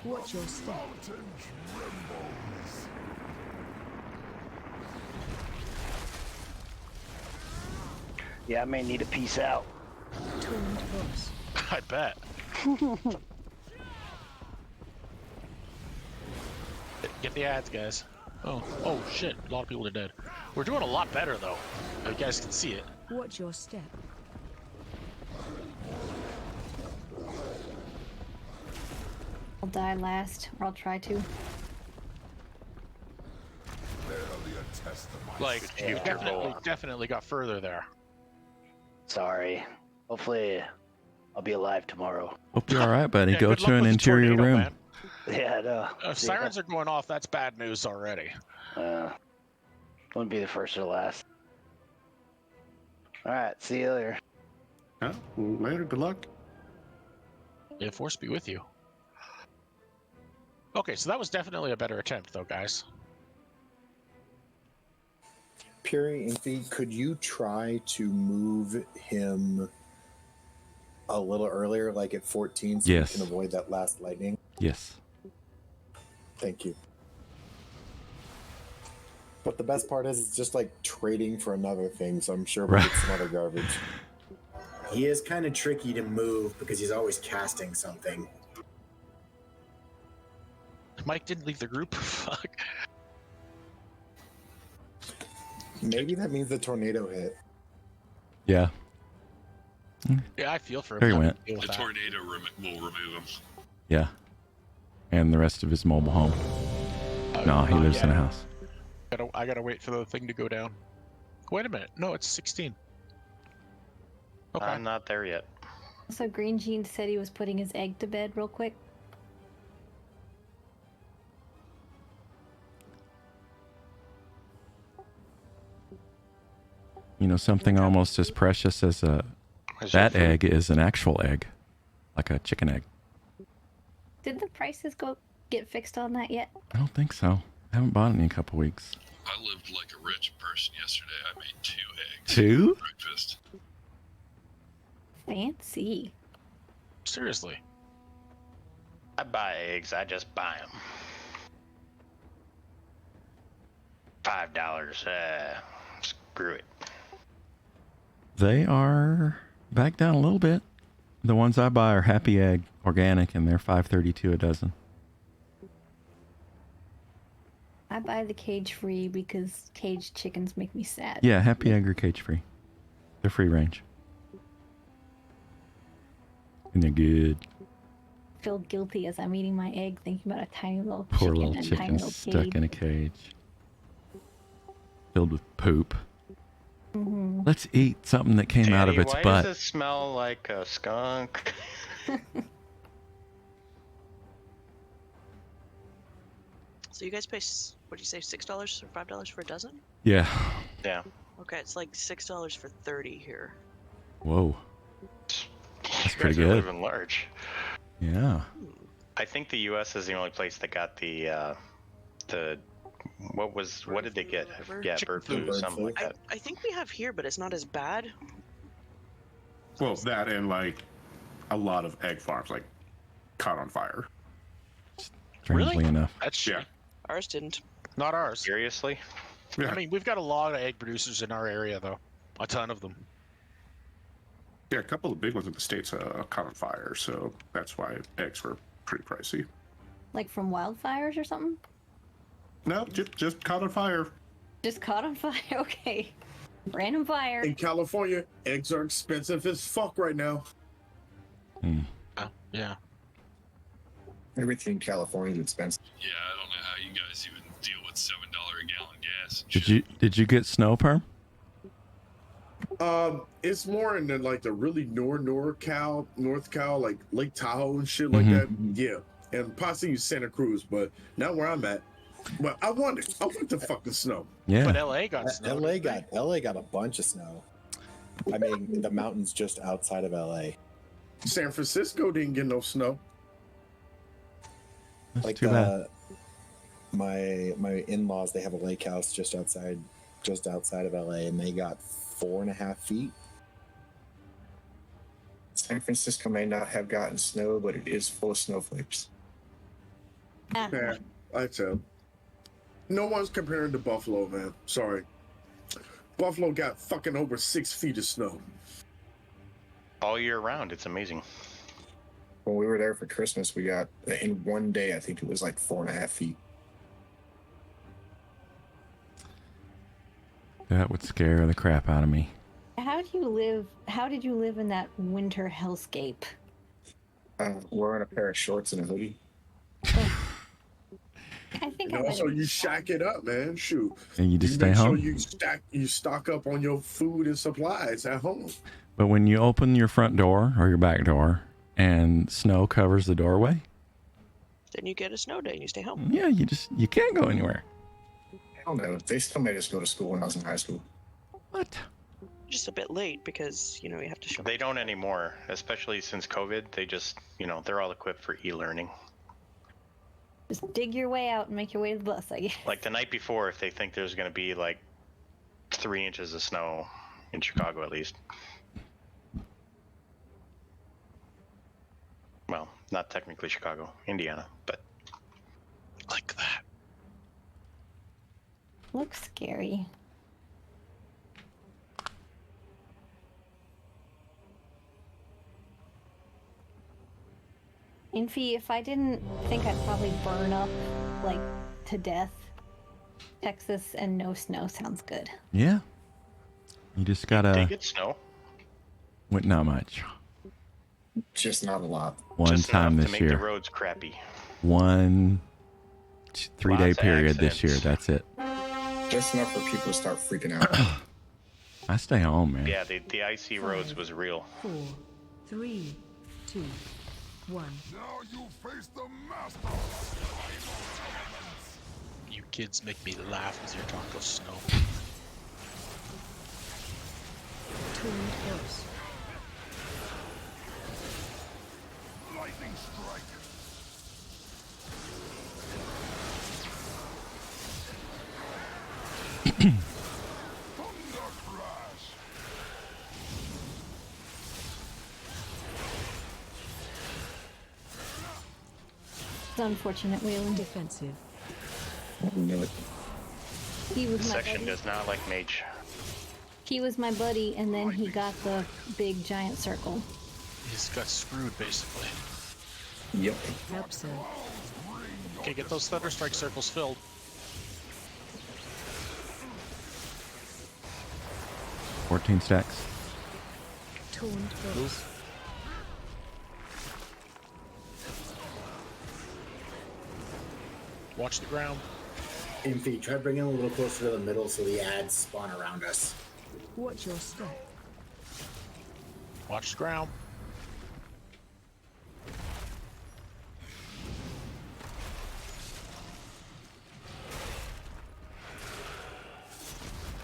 Watch your step. Yeah, I may need a piece out. Twinned hooves. I bet. Get the ads, guys. Oh shit! A lot of people are dead. We're doing a lot better though. You guys can see it. Watch your step. I'll die last, or I'll try to. Like you definitely got further there. Sorry. Hopefully, I'll be alive tomorrow. Hope you're all right, buddy. Yeah, Go good luck to an with the interior tornado, room. man. Yeah, no. If sirens are going off, that's bad news already. Wouldn't be the first or last. All right, see you later. Yeah, later. Good luck. Yeah, force be with you. Okay, so that was definitely a better attempt, though, guys. Puri, Infi, could you try to move him a little earlier, like at 14, so Yes. you can avoid that last lightning? Yes. Thank you. But the best part is it's just like trading for another thing, so I'm sure we'll get some other garbage. He is kind of tricky to move because he's always casting something. Mike didn't leave the group. Fuck. Maybe that means the tornado hit. Yeah. Yeah, I feel for him. There he having went. to deal with The that. tornado will remove him. Yeah. And the rest of his mobile home. No, he not lives in a yet. house. I gotta wait for the thing to go down. Wait a minute. No, it's 16. Okay. I'm not there yet. So Green Jean said he was putting his egg to bed real quick. You know, something almost as precious as that egg is an actual egg, like a chicken egg. Did the prices get fixed on that yet? I don't think so. I haven't bought it in a couple weeks. I lived like a rich person yesterday. I made 2 eggs. 2? For breakfast. Fancy. Seriously. I buy eggs. I just buy them. $5. Screw it. They are back down a little bit. The ones I buy are Happy Egg organic, and they're $5.32 a dozen. I buy the cage free because caged chickens make me sad. Yeah, Happy Egg are cage free. They're free range. And they're good. I feel guilty as I'm eating my egg, thinking about a tiny little Poor chicken little and chicken tiny little stuck cage. in a cage. Filled with poop. Mhm. Let's eat something that came out of Danny, its why butt. does it smell like a skunk? So you guys pay, what do you say, $6 or $5 for a dozen? Yeah. Yeah. Okay, it's like $6 for 30 here. Whoa. That's pretty You guys are good. living large. Yeah. I think the U.S. is the only place that got the what did they get? I forget. Bird flu, something like that. I think we have here, but it's not as bad. Well, that and like a lot of egg farms like caught on fire. Strangely enough. That's yeah. Ours didn't. Not ours. Seriously? I mean, we've got a lot of egg producers in our area, though. A ton of them. Yeah, a couple of big ones in the States caught on fire, so that's why eggs were pretty pricey. Like from wildfires or something? No, just caught on fire. Just caught on fire. Okay. Random fire. In California, eggs are expensive as fuck right now. Yeah. Everything in California is expensive. Yeah, I don't know how you guys even deal with $7 a gallon gas. And Did you get snow, Perm? It's more in the really North Cal, like Lake Tahoe and shit like Mhm. that. Yeah, and possibly Santa Cruz, but not where I'm at. But I want the fucking snow. Yeah. But LA got snow. LA got a bunch of snow. I mean, the mountains just outside of LA. San Francisco didn't get no snow. That's Like too bad. my in-laws, they have a lake house just outside of LA, and they got 4.5 feet. San Francisco may not have gotten snow, but it is full of snowflakes. Yeah, I tell. No one's comparing to Buffalo, man. Sorry. Buffalo got fucking over 6 feet of snow. All year round. It's amazing. When we were there for Christmas, we got, in one day, I think it was like 4.5 feet. That would scare the crap out of me. How did you live in that winter hellscape? Wearing a pair of shorts and a hoodie. I think And also, you shack it up, man. Shoot. And you just stay make home. Sure you stock up on your food and supplies at home. But when you open your front door or your back door and snow covers the doorway, Then you get a snow day and you stay home. yeah, you can't go anywhere. Hell no. They still made us go to school when I was in high school. What? Just a bit late because, you have to show. They don't anymore, especially since COVID. They just, they're all equipped for e-learning. Just dig your way out and make your way to the bus, I guess. Like the night before, if they think there's going to be like 3 inches of snow in Chicago, at least. Well, not technically Chicago, Indiana, but like that. Looks scary. Infi, if I didn't think I'd probably burn up, like, to death, Texas and no snow sounds good. Yeah. You just gotta. They get snow. Not much. Just not a lot. One Just time enough this to make year. the roads crappy. 1 3-day Lots of period this year. accidents. That's it. Just enough for people to start freaking out. I stay home, man. Yeah, the icy roads was real. 4, 3, 2, 1. Now you face the master. You kids make me laugh as you're talking of snow. Tuned Force. Lightning strike. Thunder crash. It's unfortunate, Wayland. Defensive. I knew it. He was This my section buddy. does not like mage. He was my buddy, and then he got the big giant circle. He's got screwed, basically. Yep. Help, sir. Okay, get those Thunderstrike circles filled. – 14 stacks. Tuned Force. Watch the ground. Infi, try bringing a little closer to the middle so the ads spawn around us. Watch your step. Watch the ground.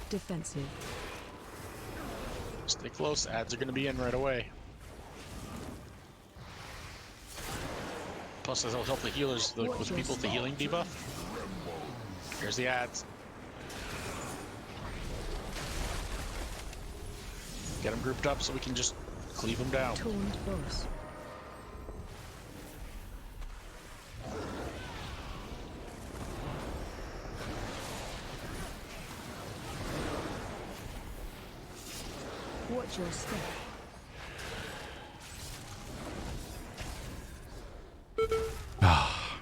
Defensive. Stay close. Ads are going to be in right away. Plus, that'll help the healers with people with the healing debuff. Here's the ads. Get them grouped up so we can just cleave them down. Tuned Force. Watch your step.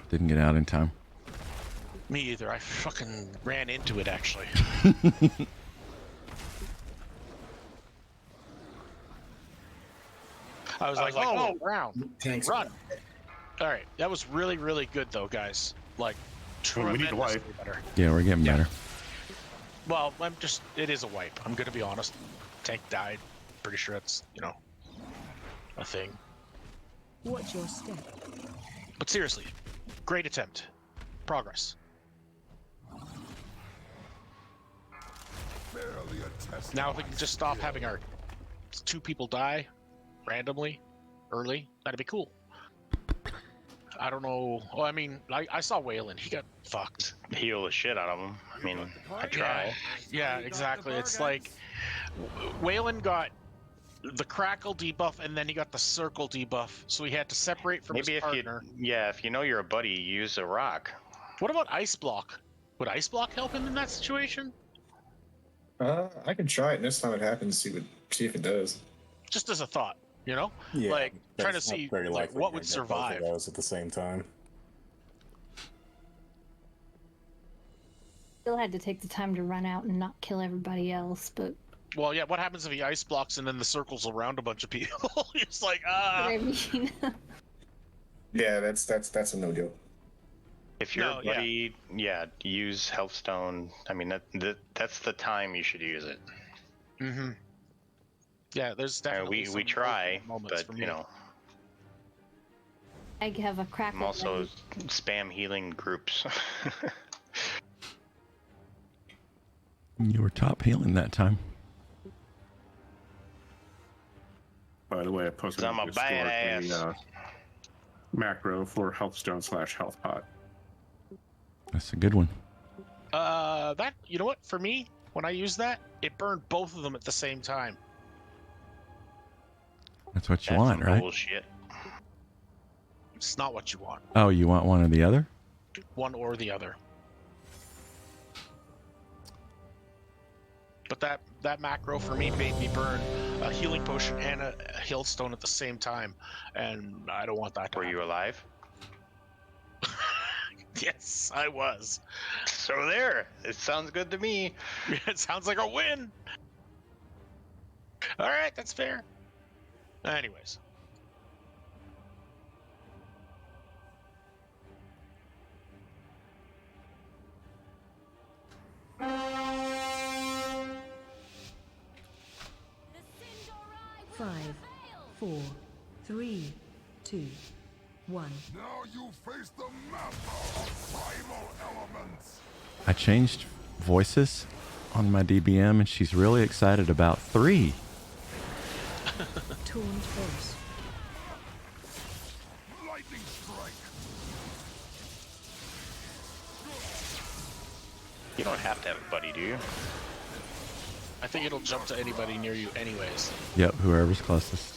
Didn't get out in time. Me either. I fucking ran into it, actually. I was like, oh, round. Thanks. Run. All right. That was really, really good, though, guys. Like, we need to tremendously wipe. better. Yeah, we're getting better. Well, it is a wipe. I'm going to be honest. Tank died. Pretty sure that's, a thing. Watch your step. But seriously, great attempt. Progress. Barely a test. Now, if we can just stop having our 2 people die randomly, early, that'd be cool. I don't know. Well, I mean, I saw Waylon. He got fucked. Heal the shit out of them. I mean, I try. Yeah, exactly. It's like Waylon got the crackle debuff, and then he got the circle debuff. So he had to separate from Maybe his if partner. if you know you're a buddy, use a rock. What about ice block? Would ice block help him in that situation? I can try it next time it happens. See if it does. Just as a thought, you know, Yeah, like but trying to it's not see very like, likely what you're would gonna get both of survive. those at the same time. Still had to take the time to run out and not kill everybody else, but Well, yeah. What happens if he ice blocks and then the circles around a bunch of people? It's like what I mean. Yeah, that's a no deal. If you're No, a buddy, use Healthstone. I mean, that's the time you should use it. Mm-hmm. Yeah, there's definitely we try, moments but for me. you know, I have a crackle. I'm also ready. spam healing groups. You were top healing that time. By the way, I posted I'm a badass. Macro for Healthstone / Health Pot. That's a good one. That you know what? For me, when I use that, it burned both of them at the same time. That's what you That's want, some right? bullshit. It's not what you want. Oh, you want one or the other? One or the other. But that macro for me made me burn a healing potion and a healstone at the same time, and I don't want that to Were you alive? Yes, I was. So there. It sounds good to me. It sounds like a win. All right, that's fair. Anyways. Five, 4, 3, 2, 1. Now you face the master of primal elements. I changed voices on my DBM, and she's really excited about 3. Taunt force. Lightning strike. You don't have to have a buddy, do you? I think it'll jump to anybody near you anyways. Yep, whoever's closest.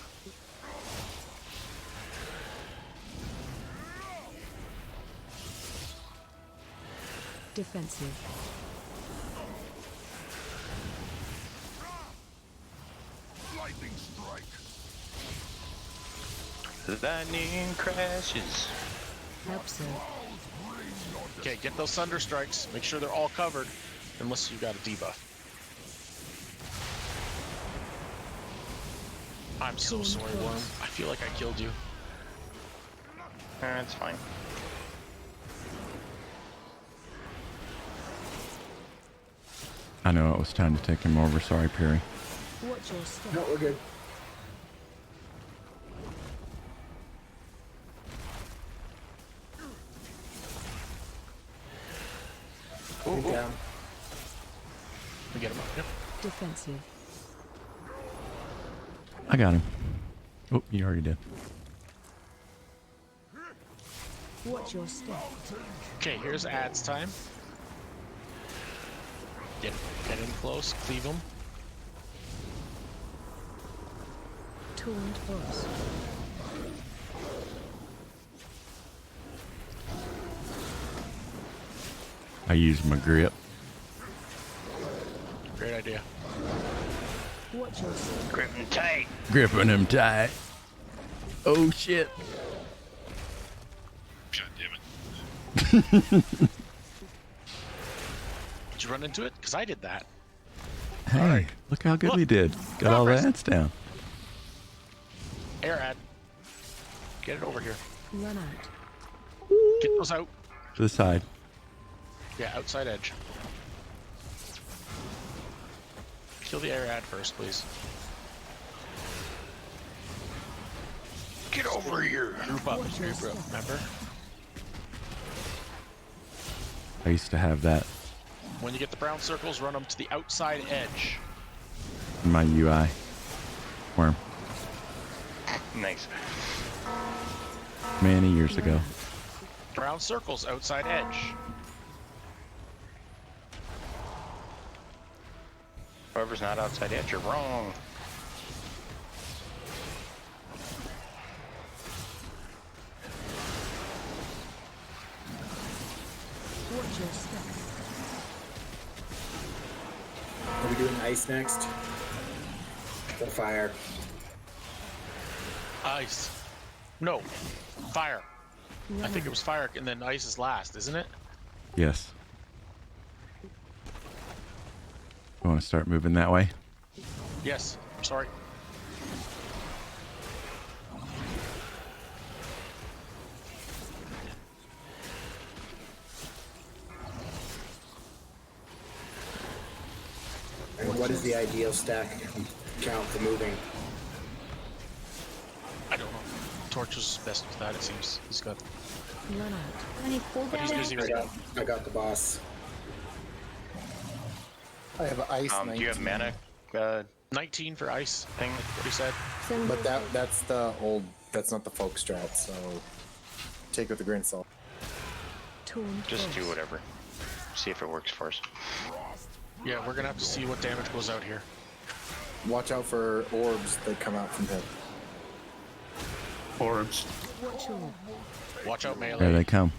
Defensive. Lightning strike. Lightning crashes. Help, sir. Okay, get those thunder strikes. Make sure they're all covered, unless you got a debuff. I'm so sorry, Worm. I feel like I killed you. That's fine. I know it was time to take him over. Sorry, Perry. Watch your step. No, we're good. Ooh, Get down. We get him up. Yep. Defensive. I got him. Oh, you already did. Watch your step. Okay, here's ads time. Get in close, cleave him. Taunt force. I used my grip. Great idea. Watch your step. Grip him tight. Gripping him tight. Oh, shit. God damn it. Did you run into it? Because I did that. Hey, look how good we did. Got all the ads down. Air ad. Get it over here. Run out. Get those out. To the side. Yeah, outside edge. Kill the air ad first, please. Get over here. Group up, remember? I used to have that When you get the brown circles, run them to the outside edge. in my UI. Worm. Nice. Many years ago. Brown circles, outside edge. Whoever's not outside edge, you're wrong. Watch your step. Are we doing ice next? Or fire? Ice. No, fire. I think it was fire, and then ice is last, isn't it? Yes. I want to start moving that way. Yes. Sorry. And what is the ideal stack count for moving? I don't know. Torch was best with that, it seems. He's got. Any But he's cooldown? busy right now. I got the boss. I have ice. Do you have 19. mana? 19 for ice. Thing. What he said. But that's the old. That's not the folk strat. So take it with a grain of salt. Just do whatever. See if it works for us. Yeah, we're gonna have to see what damage goes out here. Watch out for orbs that come out from him. Orbs. Watch out, melee. There they come.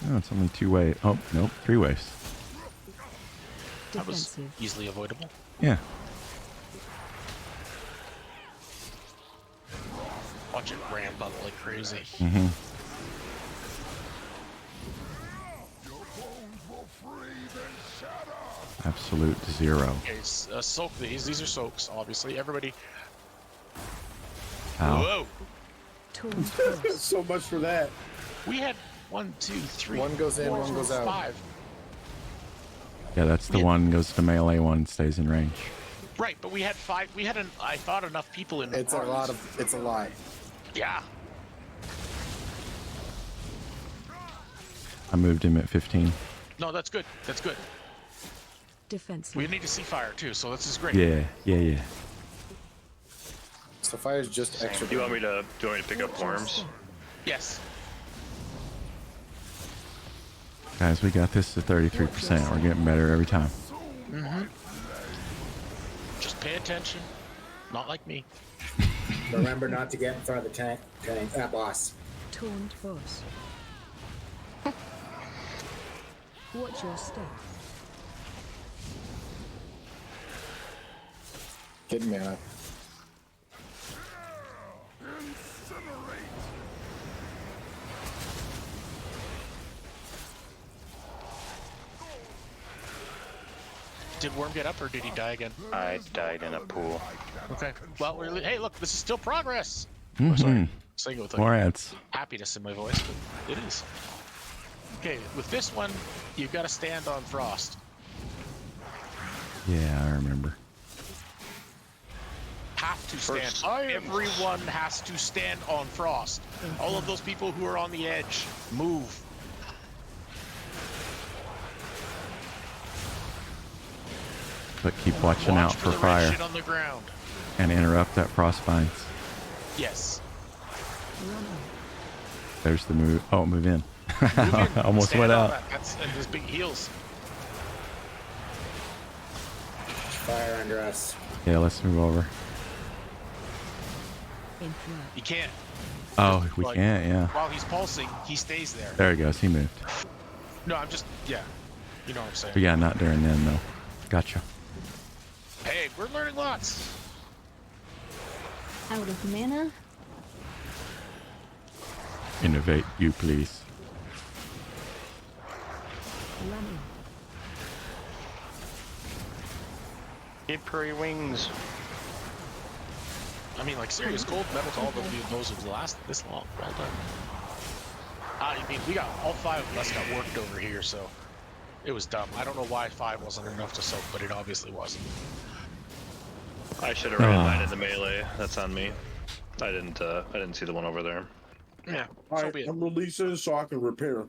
Oh, it's only 2 waves. Oh, nope, 3 waves. That was easily avoidable. Yeah. Watch it ramp up like crazy. Mm-hmm. Absolute 0. Okay, soak these. These are soaks, obviously. Everybody. Ow. Whoa! So much for that. We had 1, 2, 3. One goes in, 4, one goes out. 5. Yeah, that's the one goes to melee, one stays in range. Right, but we had 5. We had I thought enough people in. It's a lot of. It's a lot. Yeah. I moved him at 15. No, that's good. That's good. Defensive. We need to see fire too, so this is great. Yeah. So fire's just extra. Do you want me to pick up worms? Yes. Guys, we got this to 33%. We're getting better every time. Mm-hmm. Just pay attention. Not like me. Remember not to get in front of the tank. Boss. Taunt boss. Watch your step. Get mana. Did Worm get up or did he die again? I died in a pool. Okay. Well, hey, look, this is still progress. Mm-hmm. Oh, sorry. Saying it with More like ads. happiness in my voice, but it is. Okay, with this one, you've got to stand on frost. Yeah, I remember. Have to stand. Everyone has to stand on frost. All of those people who are on the edge, move. But keep watching Watch out for the red fire shit on the ground. and interrupt that frostbines. Yes. There's the move. Oh, move in. Move in. Almost Stand went on out. that. That's and his big heels. Fire under us. Yeah, let's move over. You can't. Oh, we Like, can't, yeah. While he's pulsing, he stays there. There he goes. He moved. No, I'm just, yeah. You know what I'm saying. But yeah, not during then, though. Gotcha. Hey, we're learning lots. Out of mana. Innovate, you please. Emperor wings. I mean, like, serious gold medal to all of those who've lasted this long. Well done. I mean, we got all 5 of us got worked over here, so it was dumb. I don't know why 5 wasn't enough to soak, but it obviously wasn't. I should have ran mine into melee. That's on me. I didn't see the one over there. Yeah. All So right, be it. I'm releasing so I can repair.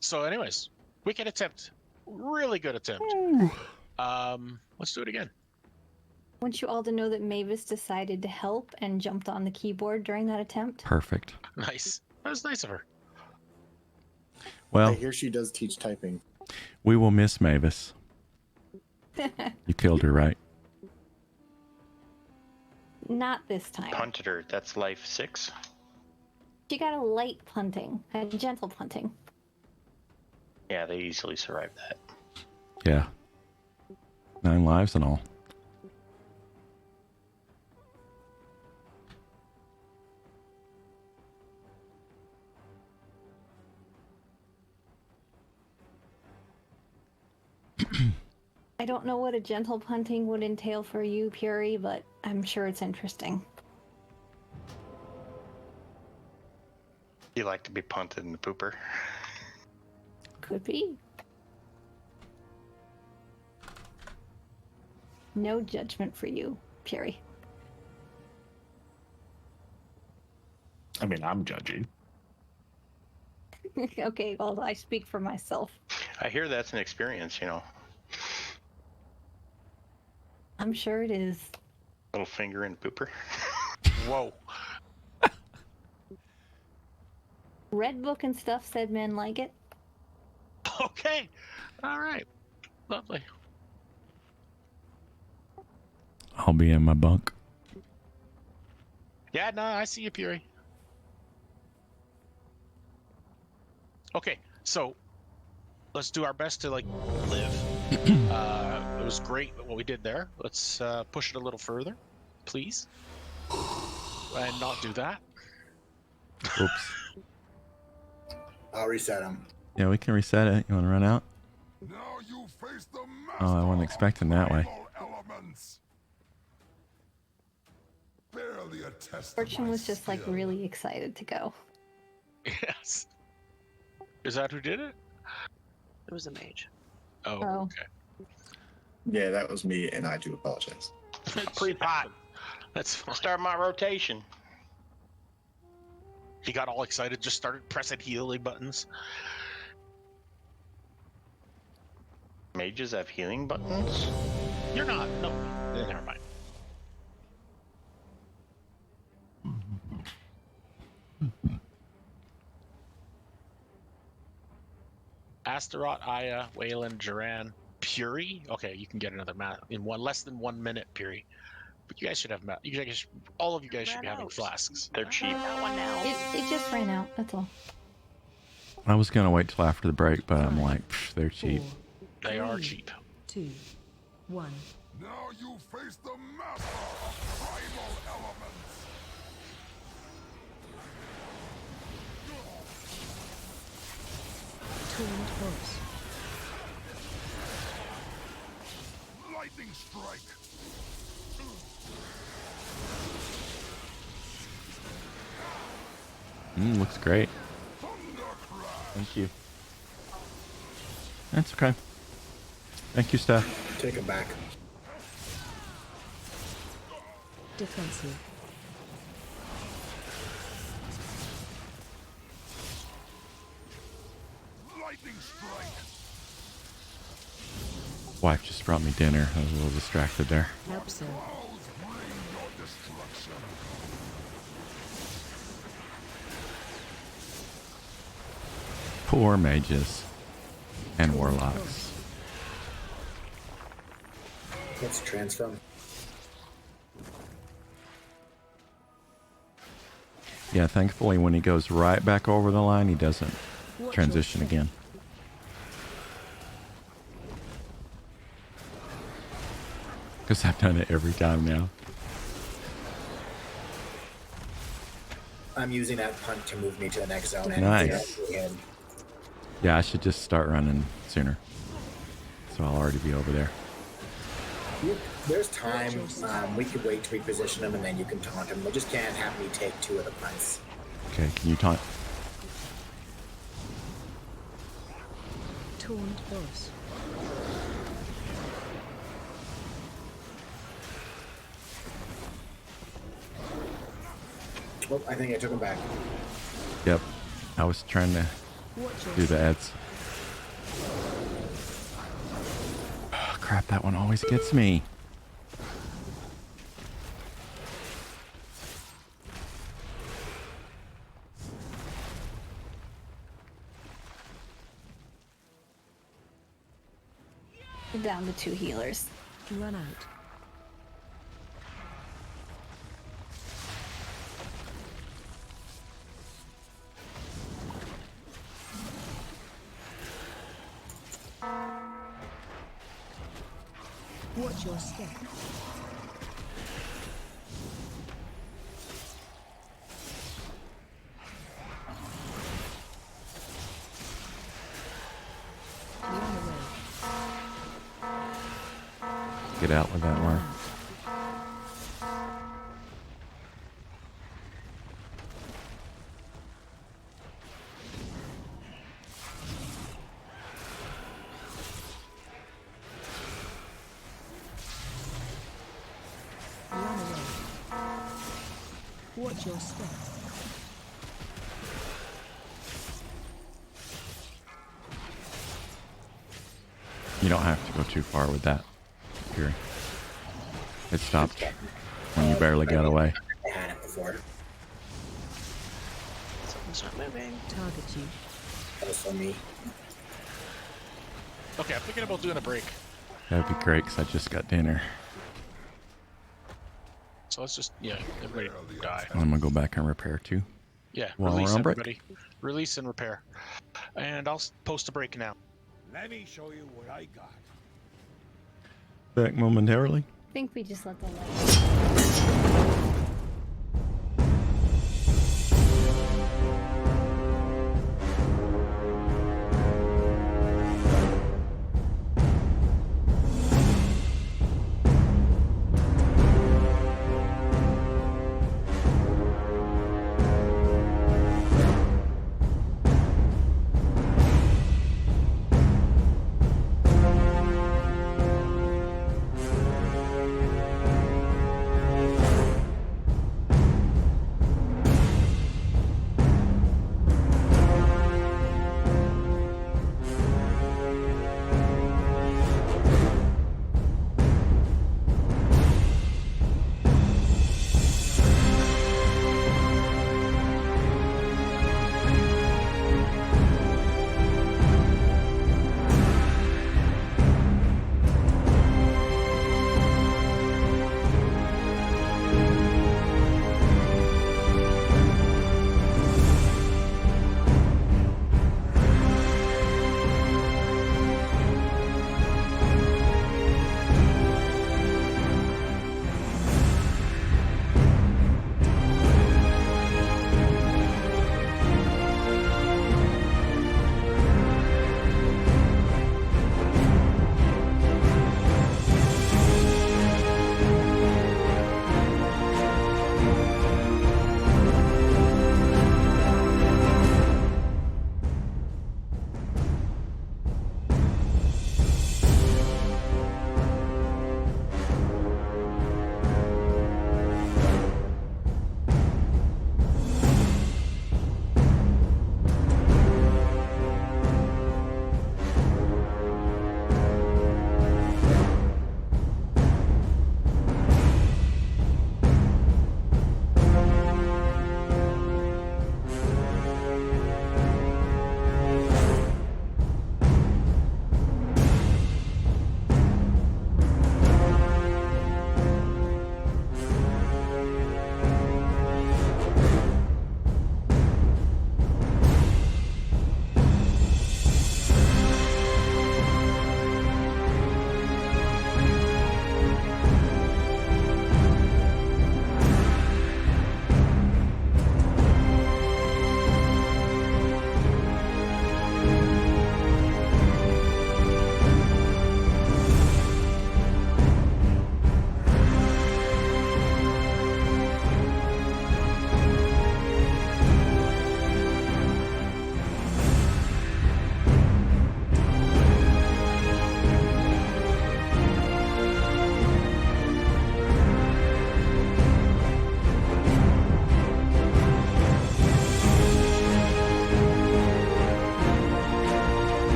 So, anyways, wicked attempt. Really good attempt. Let's do it again. I want you all to know that Mavis decided to help and jumped on the keyboard during that attempt. Perfect. Nice. That was nice of her. Well, I hear she does teach typing. we will miss Mavis. You killed her, right? Not this time. Punted her. That's life 6. She got a light punting, a gentle punting. Yeah, they easily survived that. Yeah. 9 lives and all. I don't know what a gentle punting would entail for you, Puri, but I'm sure it's interesting. You like to be punted in the pooper? Could be. No judgment for you, Puri. I mean, I'm judging. Okay, well, I speak for myself. I hear that's an experience, you know. I'm sure it is. Little finger in pooper. Whoa. Red Book and stuff said men like it. Okay. All right. Lovely. I'll be in my bunk. Yeah, no, I see you, Puri. Okay, so let's do our best to like live. It was great what we did there. Let's push it a little further, please, and not do that. Oops. I'll reset him. Yeah, we can reset it. You want to run out? Now you face the Oh, I wasn't expecting that way. elements. Barely a test. Fortune was just like really excited to go. Yes. Is that who did it? It was a mage. Oh, Oh. okay. Yeah, that was me, and I do apologize. Pre-pot. That's fine. Start my rotation. He got all excited, just started pressing healing buttons. Mages have healing buttons? You're not. No, never mind. Astaroth, Aya, Wayland, Duran, Puri. Okay, you can get another map in less than 1 minute, Puri. But you guys should have map. You guys, all of you guys should be having flasks. They're cheap. That one now. It just ran out, that's all. I was going to wait till after the break, but I'm like, they're cheap. They are cheap. 2, 1. Now you face the master of primal elements. Tuned horse. Lightning strike. Looks great. Thank you. That's okay. Thank you, Steph. Take him back. Defensive. Lightning strike. Wife just brought me dinner. I was a little distracted there. Help so. Bring your destruction. Poor mages and warlocks. Let's transform. Yeah, thankfully when he goes right back over the line, he doesn't transition again. Because I've done it every time now. I'm using that punt to move me to the next zone. and Nice. figure out who him. Yeah, I should just start running sooner. So I'll already be over there. There's time. We could wait to reposition him, and then you can taunt him. We just can't have me take 2 of the punts. Okay, can you taunt? Tuned horse. Oh, I think I took him back. Yep. I was trying to do the ads. Oh, crap, that one always gets me. Down to 2 healers. Run out. Watch your step. Get out with that one. Run away. Watch your step. You don't have to go too far with that. Fury. It stopped when you barely got away. I had it before. Something's not moving. Target you. Also me. Okay, I'm thinking about doing a break. That'd be great because I just got dinner. So let's just, yeah, everybody die. I'm gonna go back and repair too. Yeah, While release we're on break. everybody. Release and repair. And I'll post a break now. Let me show you what I got. Back momentarily. I think we just let the light.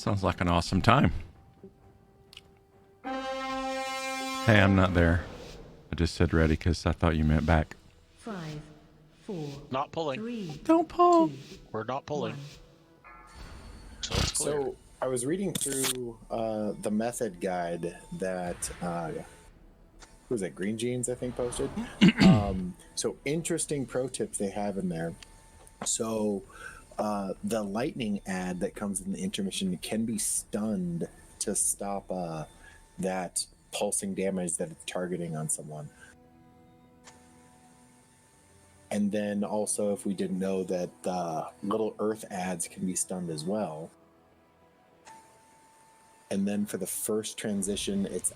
sounds like an awesome time. Hey, I'm not there. I just said ready because I thought you meant back. 5, 4, Not pulling. 3. Don't pull. We're not pulling. So it's clear. So I was reading through the method guide that who was it? Green Jeans, I think, posted. So interesting pro tips they have in there. So the lightning ad that comes in the intermission can be stunned to stop that pulsing damage that it's targeting on someone. And then also, if we didn't know that the little earth ads can be stunned as well. And then for the first transition, it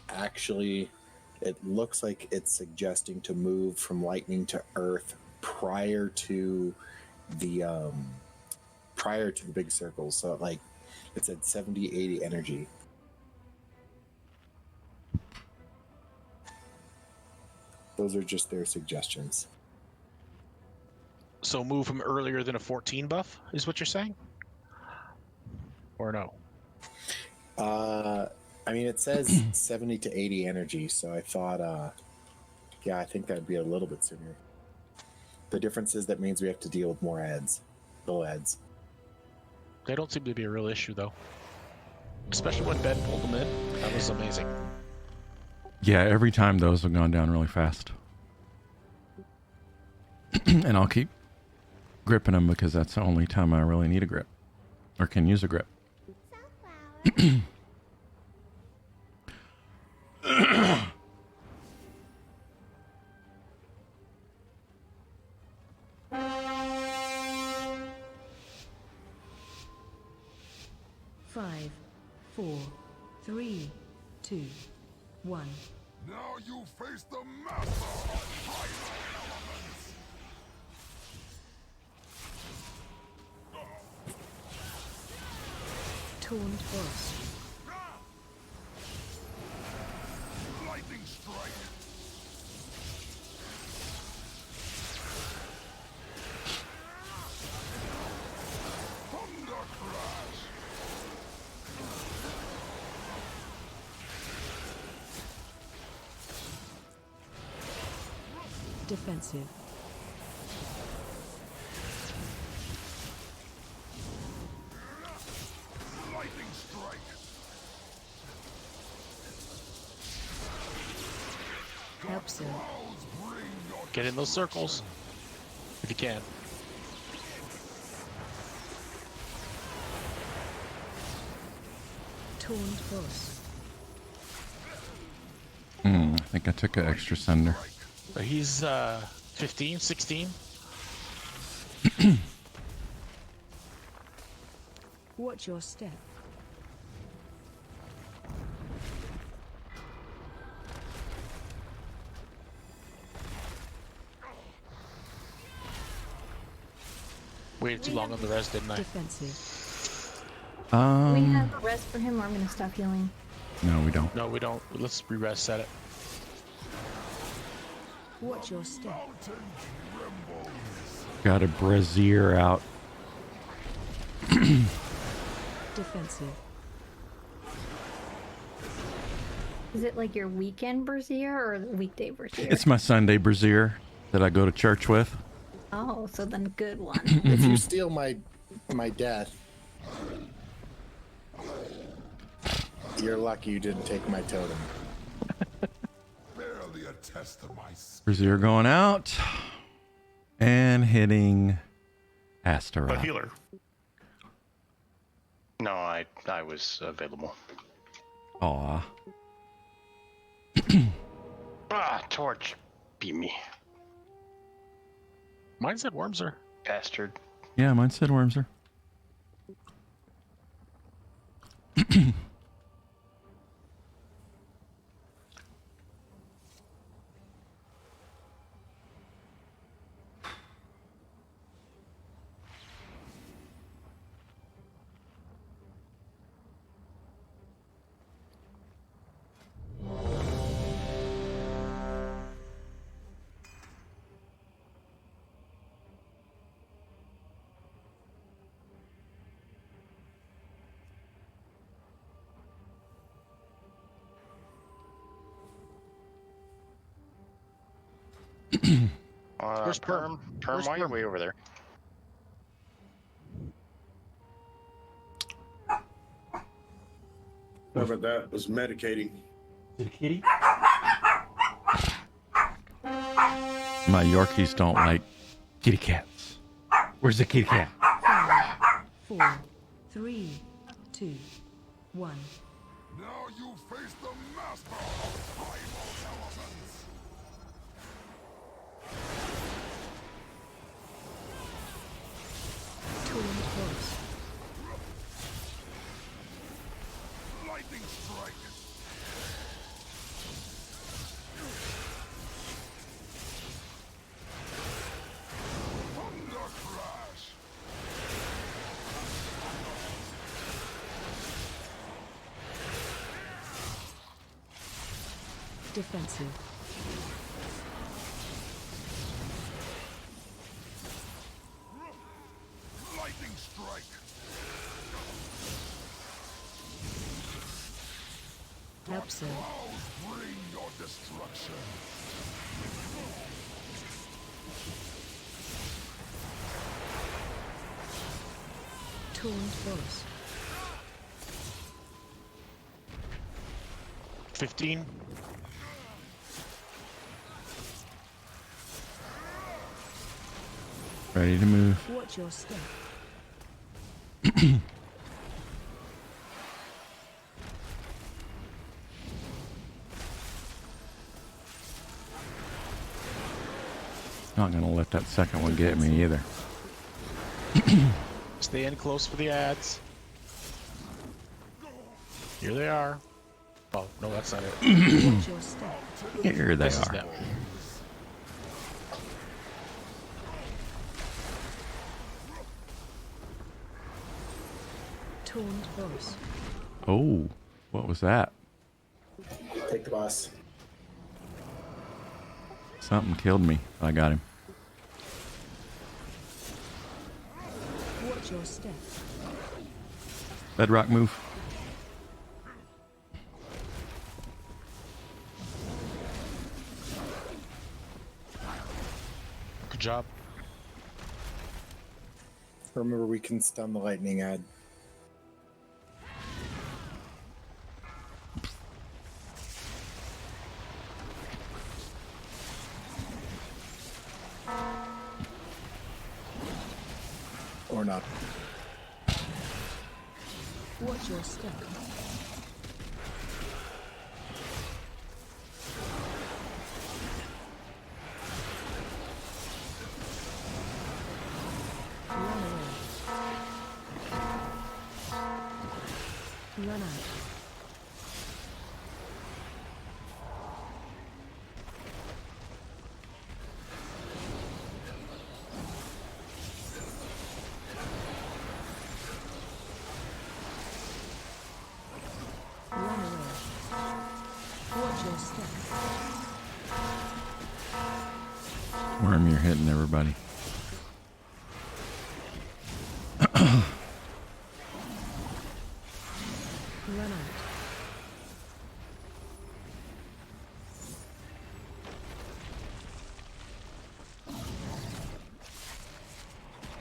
looks like it's suggesting to move from lightning to earth prior to the big circles. So like it's at 70, 80 energy. Those are just their suggestions. So move him earlier than a 14 buff, is what you're saying? Or no? I mean, it says 70 to 80 energy, so I thought, I think that'd be a little bit sooner. The difference is that means we have to deal with more ads, little ads. They don't seem to be a real issue, though. Especially when Ben pulled them in. That was amazing. Yeah, every time those have gone down really fast. And I'll keep gripping them because that's the only time I really need a grip. Or can use a grip. Five, 4, 3, 2, 1. Now you face the master of higher elements. Taunt burst. Lightning strike. Thunder crash. Defensive. Lightning strike. Help so. Get in those circles. If you can. Taunt burst. I think I took an extra sender. He's 15, 16. Watch your step. Waited too long on the res, didn't I? Defensive. We have a rest for him, or I'm going to stop healing. No, we don't. No, we don't. Let's re-res set it. Watch your step. Got a brazier out. Defensive. Is it like your weekend brazier or the weekday brazier? It's my Sunday brazier that I go to church with. Oh, so then good one. If you steal my death, you're lucky you didn't take my totem. Barely a test of my Brazier going out and hitting But Astaroth. healer. No, I was available. Aw. Torch beat me. Mine said Wormser. Bastard. Yeah, mine said Wormser. Where's Perm? Perm, Where's why are you Perm? way over there? How about that? Was medicating. Is it a kitty? My Yorkies don't like kitty cats. Where's the kitty cat? 5, 4, 3, 2, 1. Now you face the master of primal elements. Torn forest. Lightning strike. Thunder crash. Defensive. Lightning strike. Absent. Clouds bring your destruction. Torn forest. 15. Ready to move. Watch your step. Not gonna let that second one get me either. Stay in close for the ads. Here they are. Oh, no, that's not it. Watch your step. Here they This is are. them. Torn forest. Oh, what was that? Take the boss. Something killed me. I got him. Watch your step. Bedrock move. Good job. Remember, we can stun the lightning ad. Or not. Watch your step. Run away. Run out. Run away. Watch your step. Worm, you're hitting everybody. Run out.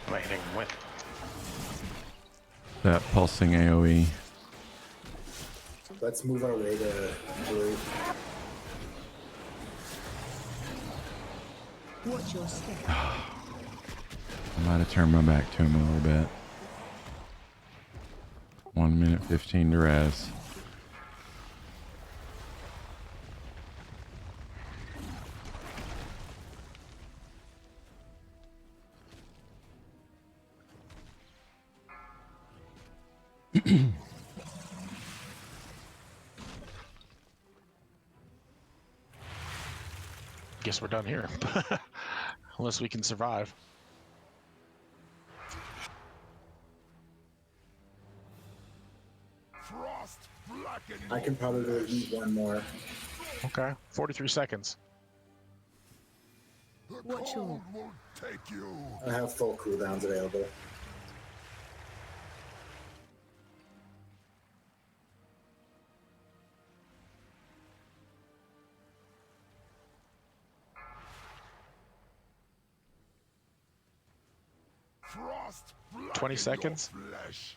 Am I hitting him with? That pulsing AoE. Let's move our way to blue. Watch your step. I might have turned my back to him a little bit. 1 minute 15 to res. Guess we're done here. Unless we can survive. Frost blackened. I can probably eat one more. Okay. 43 seconds. The Watch your. cold will take you. I have full cooldowns available. Frost 20 seconds. flesh.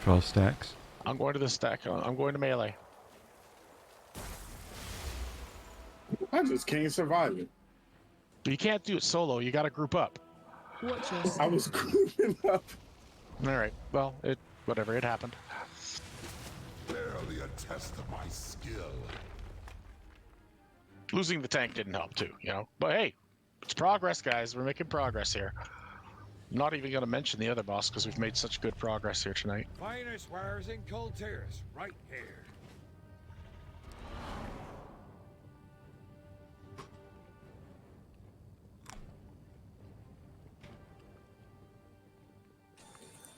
12 stacks. I'm going to the stack. I'm going to melee. I just can't survive it. But you can't do it solo. You got to group up. Watch your I was grouping up. All right. Well, whatever. It happened. Barely a test of my skill. Losing the tank didn't help too, you know. But hey, it's progress, guys. We're making progress here. I'm not even going to mention the other boss because we've made such good progress here tonight. Finest wares in Colteris, right here.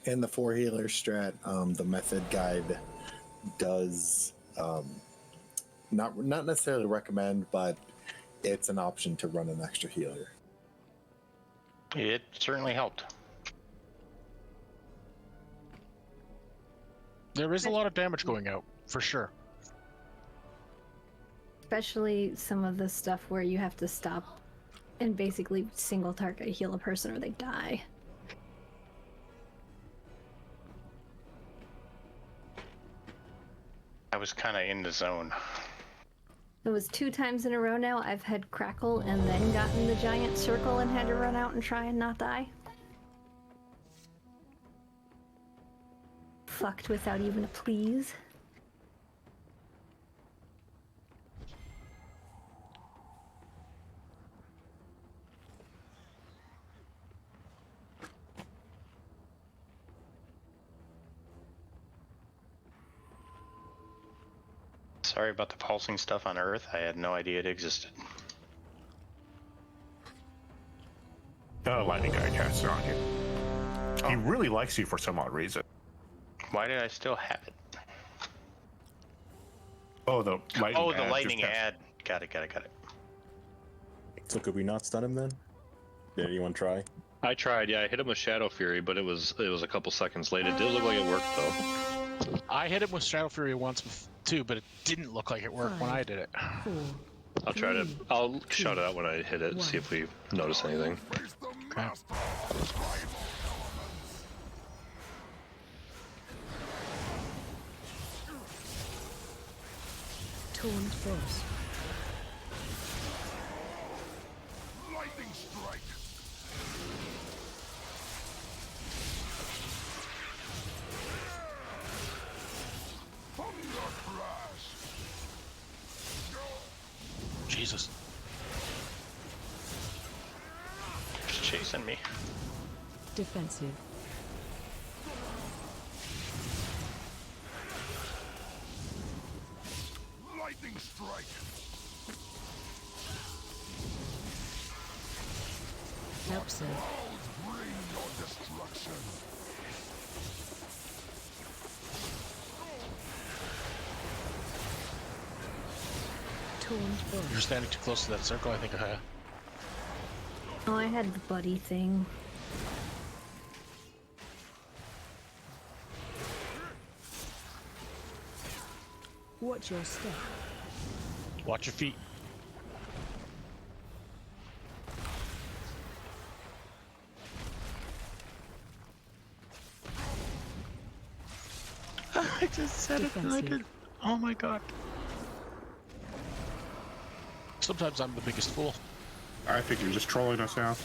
In the 4 healer strat, the method guide does not necessarily recommend, but it's an option to run an extra healer. It certainly helped. There is a lot of damage going out, for sure. Especially some of the stuff where you have to stop and basically single target heal a person or they die. I was kind of in the zone. It was 2 times in a row now I've had Crackle and then gotten the giant circle and had to run out and try and not die. Fucked without even a please. Sorry about the pulsing stuff on Earth. I had no idea it existed. The lightning guy casts it on you. He really likes you for some odd reason. Why did I still have it? Oh, the lightning. Oh, the ad lightning just ad. Got it. So could we not stun him then? Did anyone try? I tried. Yeah, I hit him with Shadow Fury, but it was a couple seconds late. It did look like it worked though. I hit him with Shadow Fury once too, but it didn't look like it worked when I did it. I'll try to. I'll shout it out when I hit it. See if we notice anything. Okay. Torn Force. Lightning strike. Thunder crash. Jesus. Just chasing me. Defensive. Lightning strike. Helps it. Clouds bring your destruction. Torn Force. You're standing too close to that circle, I think. Oh, I had the buddy thing. Watch your step. Watch your feet. I just said it. I did. Oh my god. Sometimes I'm the biggest fool. I think you're just trolling us out.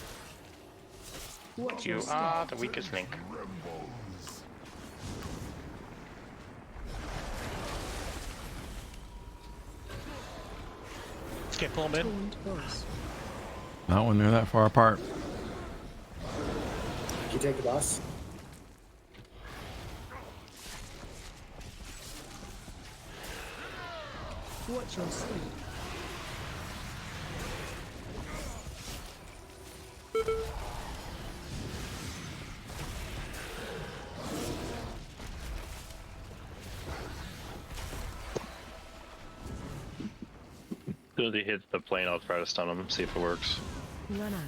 You are the weakest link. Can't pull him in. Torn Force. Not when they're that far apart. Can you take the boss? Watch your step. As soon as he hits the plane, I'll try to stun him, see if it works. Run out.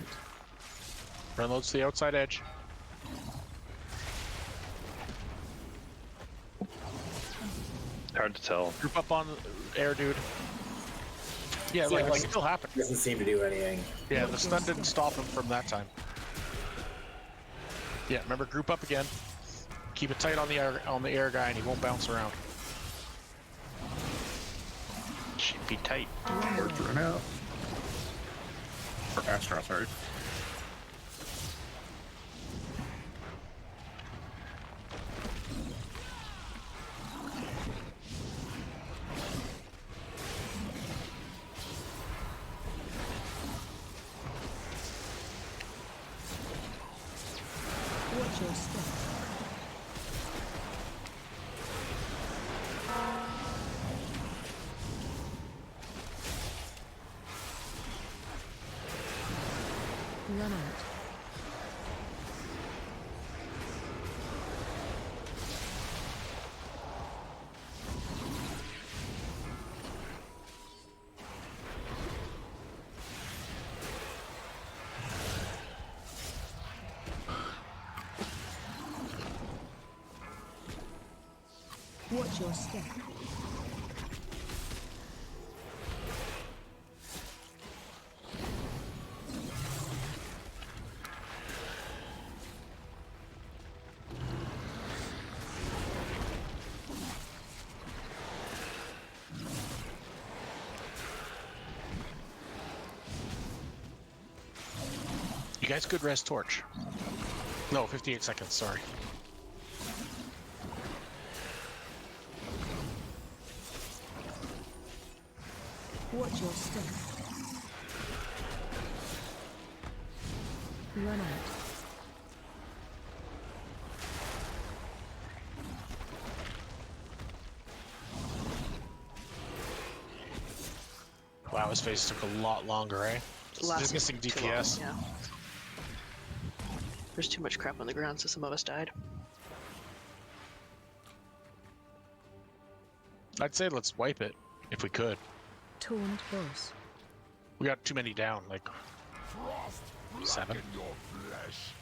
Run loads to the outside edge. Hard to tell. Group up on air, dude. Yeah, like it still happened. Doesn't seem to do anything. Yeah, the stun didn't stop him from that time. Yeah, remember, group up again. Keep it tight on the air guy, and he won't bounce around. Should be tight. Words run out. Or Astra, sorry. Watch your step. Run out. Watch your step. You guys could rest torch. No, 58 seconds, sorry. Watch your step. Run out. Wow, his phase took a lot longer, eh? He's missing too DPS. long, yeah. There's too much crap on the ground, so some of us died. I'd say let's wipe it, if we could. Taunt boss. We got too many down, like Frost 7. blacken your flesh.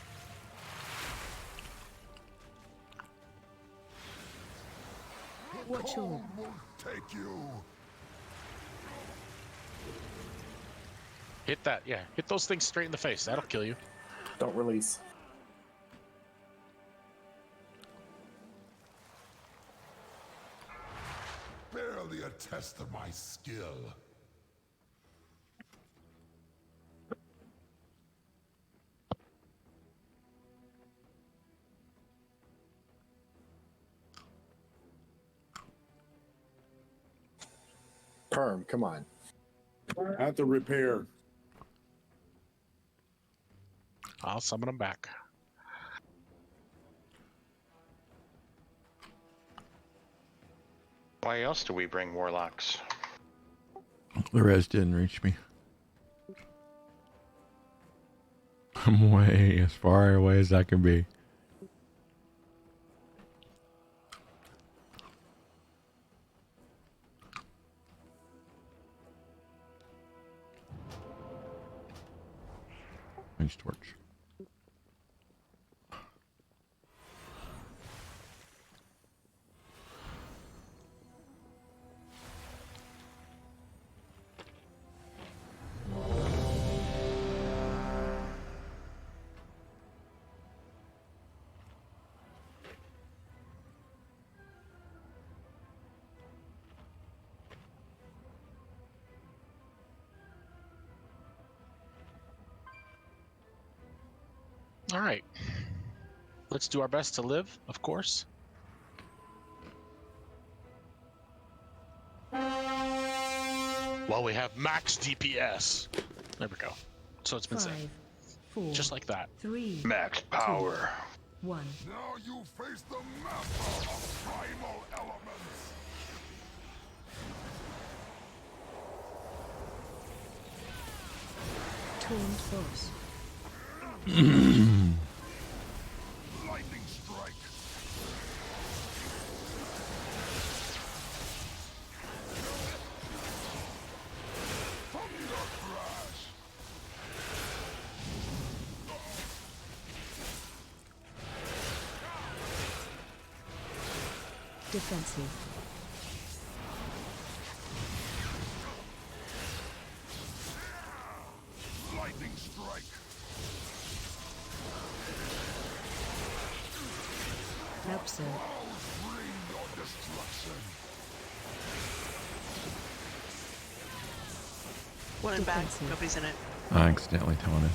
Watch your. Cold will take you. Hit that, yeah. Hit those things straight in the face. That'll kill you. Don't release. Barely a test of my skill. Perm, come on. I have to repair. I'll summon them back. Why else do we bring warlocks? The res didn't reach me. I'm way as far away as I can be. Range torch. All right. Let's do our best to live, of course. While we have max DPS. There we go. So it's been saved. 5, 4, Just like that. 3, Max power. 1. Now you face the master of primal elements. Taunt boss. Lightning strike. Thunder crash. Defensive. sir. One in back. Nobody's in it. I accidentally taunted.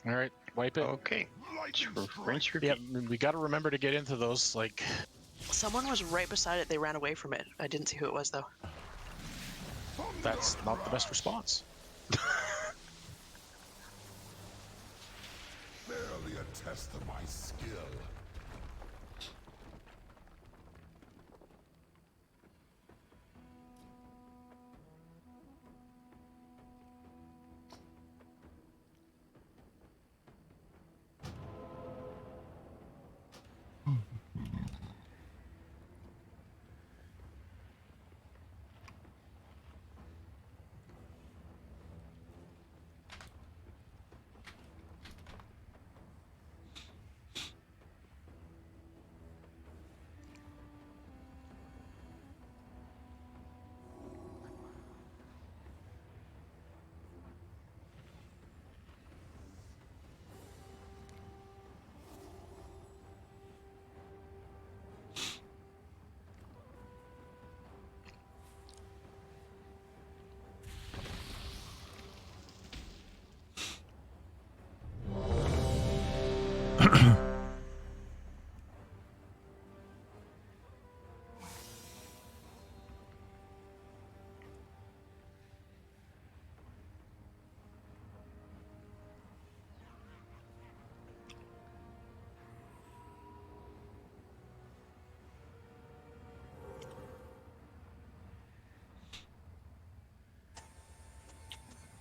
All right, wipe it. Okay. Rinse, repeat. Yep, we got to remember to get into those. Like, Someone was right beside it. They ran away from it. I didn't see who it was though. that's not the best response. Barely a test of my skill.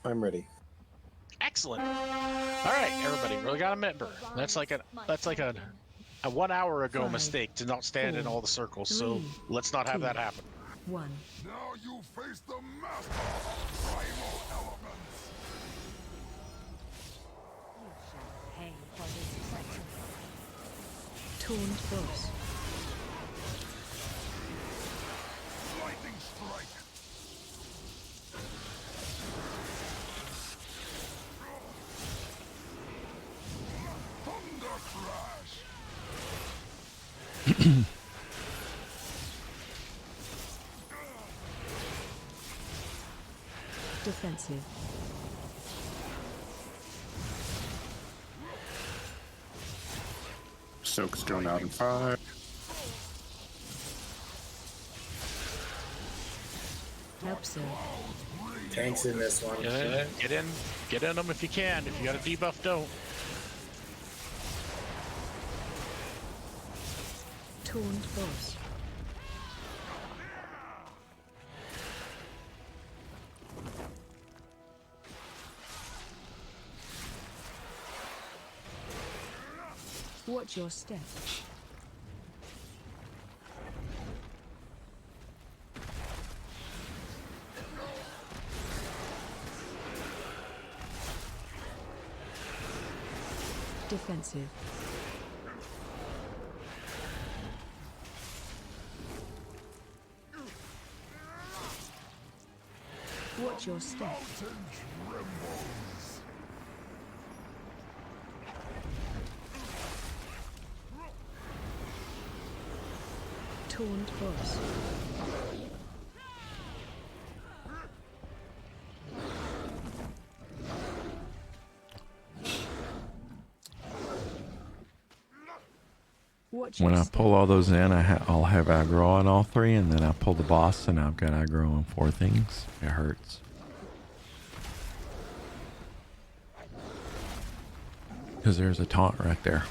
I'm ready. Excellent. All right, everybody, really got to remember that's like a 1 hour ago 5, mistake to not stand in 4, all the circles. So 3, let's not have that happen. 1. Now you face the master of primal elements. You shall pay for this treachery. Torn boss. Lightning strike. Thunder crash. Defensive. Soak's going out in 5. Help, sir. Tanks in this one. Get in them if you can. If you got a debuff, don't. Torn boss. Watch your step. Defensive. Watch your step. Taunt boss. Watch When your I step. pull all those in, I'll have aggro on all 3, and then I pull the boss, and I've got aggro on 4 things. It hurts. Because there's a taunt right there.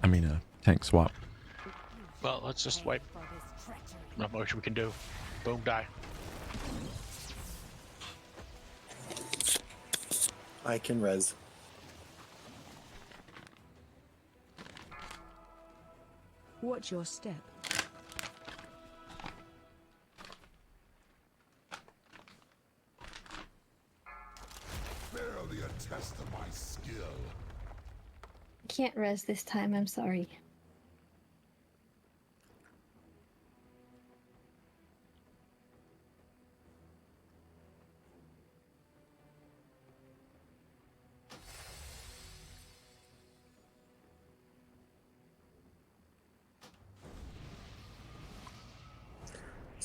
I mean, a tank swap. Well, let's just wipe. Not much we can do. Boom, die. I can res. Watch your step. Barely a test of my skill. Can't res this time, I'm sorry.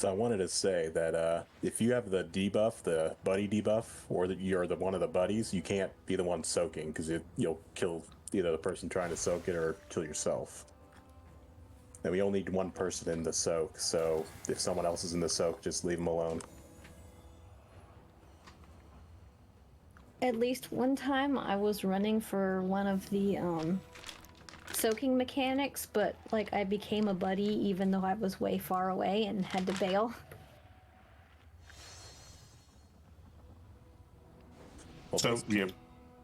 So I wanted to say that if you have the debuff, the buddy debuff, or that you're the one of the buddies, you can't be the one soaking because you'll kill either the person trying to soak it or kill yourself. And we only need one person in the soak, so if someone else is in the soak, just leave them alone. At least one time I was running for one of the soaking mechanics, but like I became a buddy even though I was way far away and had to bail. Well, So, yeah.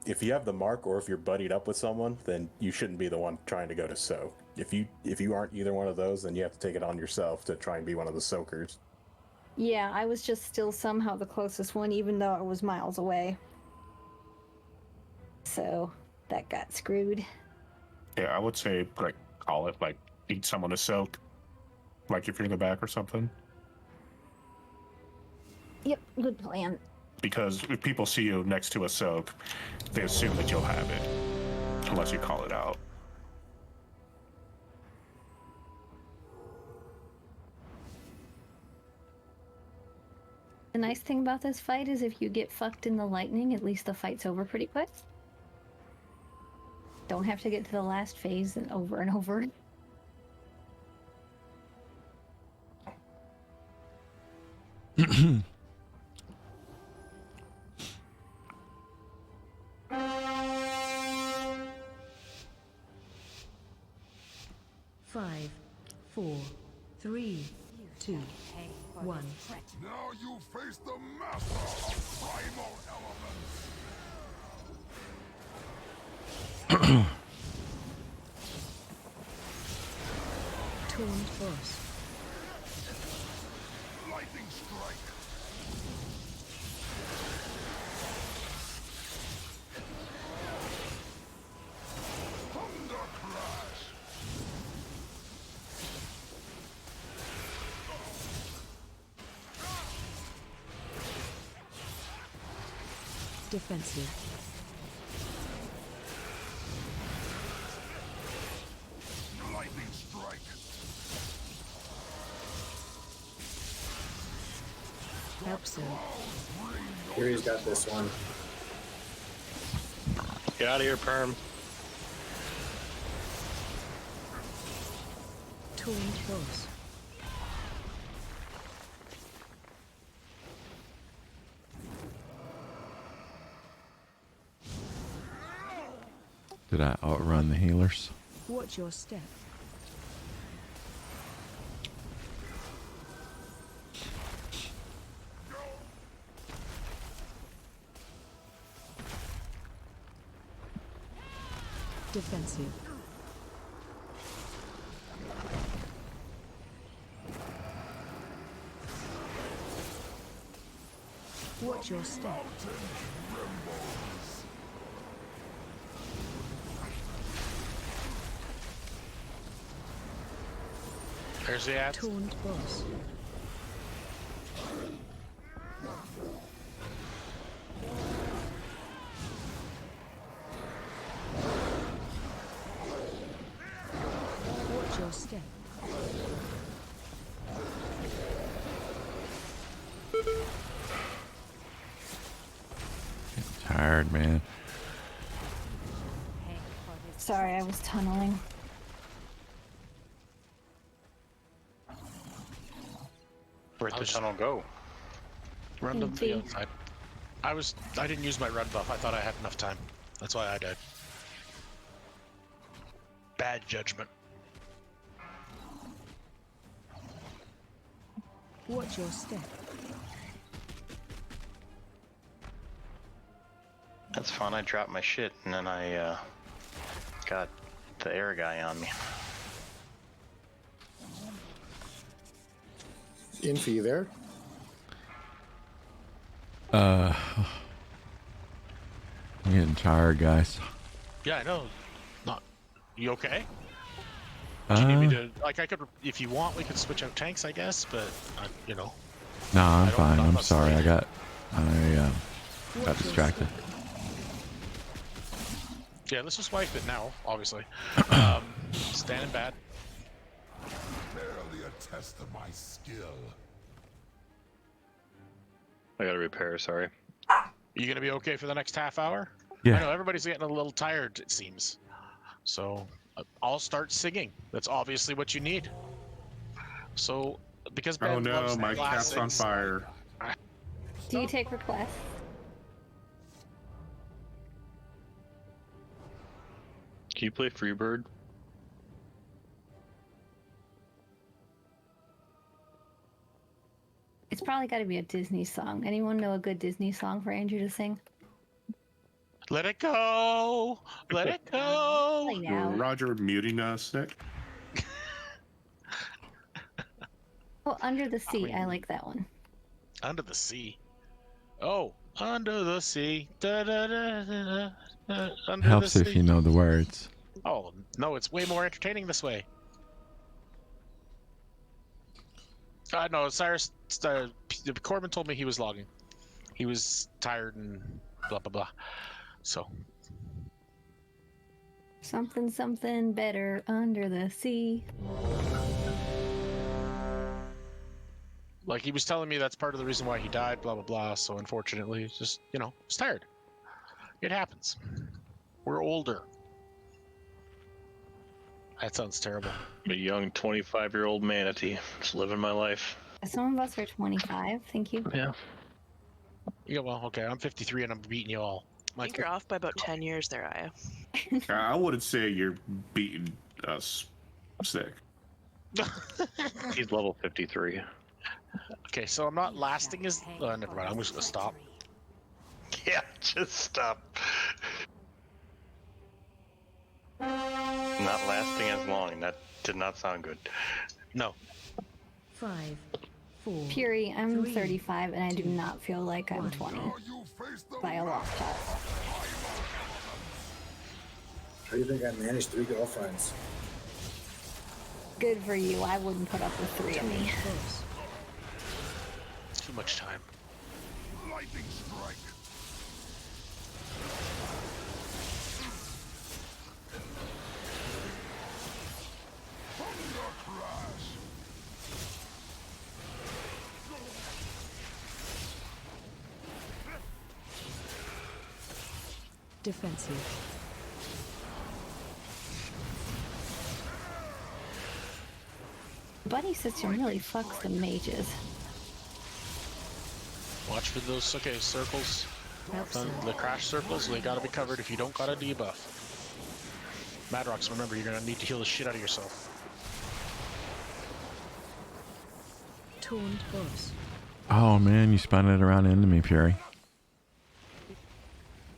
if you have the mark or if you're buddied up with someone, then you shouldn't be the one trying to go to soak. If you aren't either one of those, then you have to take it on yourself to try and be one of the soakers. Yeah, I was just still somehow the closest one even though I was miles away. So that got screwed. Yeah, I would say, like, call it, like, need someone to soak. Like, if you're in the back or something. Yep, good plan. Because if people see you next to a soak, they assume that you'll have it. Unless you call it out. The nice thing about this fight is if you get fucked in the lightning, at least the fight's over pretty quick. Don't have to get to the last phase and over and over. Five, 4, 3, 2, 1. Now you face the master of primal elements. Taunt boss. Lightning strike. Thunder crash. Defensive. Lightning strike. Help so. Fury's got this one. Get out of here, Perm. Taunt boss. Did I outrun the healers? Watch your step. Defensive. Watch your step. There's the ad. Taunt boss. Watch your step. Tired, man. Sorry, I was tunneling. Where'd the tunnel go? Run to the outside. I didn't use my run buff. I thought I had enough time. That's why I died. Bad judgment. Watch your step. That's fun. I dropped my shit and then I got the air guy on me. Infi, you there? I'm getting tired, guys. Yeah, I know. Not. You okay? Do you need me to, like, I could, if you want, we could switch out tanks, I guess, but, you know. No, I'm I don't- fine. I'm I'm not sorry. I sleeping. got distracted. Yeah, let's just wipe it now, obviously. Standing bad. Barely a test of my skill. I gotta repair. Sorry. You gonna be okay for the next half hour? Yeah. I know everybody's getting a little tired, it seems. So I'll start singing. That's obviously what you need. So because Ben Oh no, loves my cat's on classics, fire. Do you take requests? Can you play Freebird? It's probably got to be a Disney song. Anyone know a good Disney song for Andrew to sing? let it go, let it go. Play now. Roger muting us, Nick. Oh, Under the Sea. I like that one. Under the sea. Oh, under the sea. Da, da, da, da, da, under Helps the if sea. you know the words. Oh no, it's way more entertaining this way. No, Cyrus. Corbin told me he was logging. He was tired and blah blah blah. So Something, something better under the sea. like he was telling me that's part of the reason why he died. Blah blah blah. So unfortunately, it's just he's tired. It happens. We're older. That sounds terrible. I'm a young 25-year-old manatee, just living my life. Some of us are 25. Thank you. Yeah. Yeah, well, okay. I'm 53 and I'm beating you all. I think you're off by about 10 years there, Aya. I wouldn't say you're beating us sick. He's level 53. Okay, so I'm not lasting as. Never mind. I'm just gonna stop. Yeah, just stop. Not lasting as long. That did not sound good. No. 5, 4. Fury, I'm 3, 35 and I do not feel like I'm 20 by a long shot. How do you think I managed 3 girlfriends? Good for you. I wouldn't put up with 3 of me. Too much time. Lightning strike. Thunder crash. Defensive. Buddy system really fucks the mages. Watch for those circles. The crash circles, they gotta be covered if you don't got a debuff. Madrox, remember, you're gonna need to heal the shit out of yourself. Taunt boss. Oh man, you spun it around into me, Fury.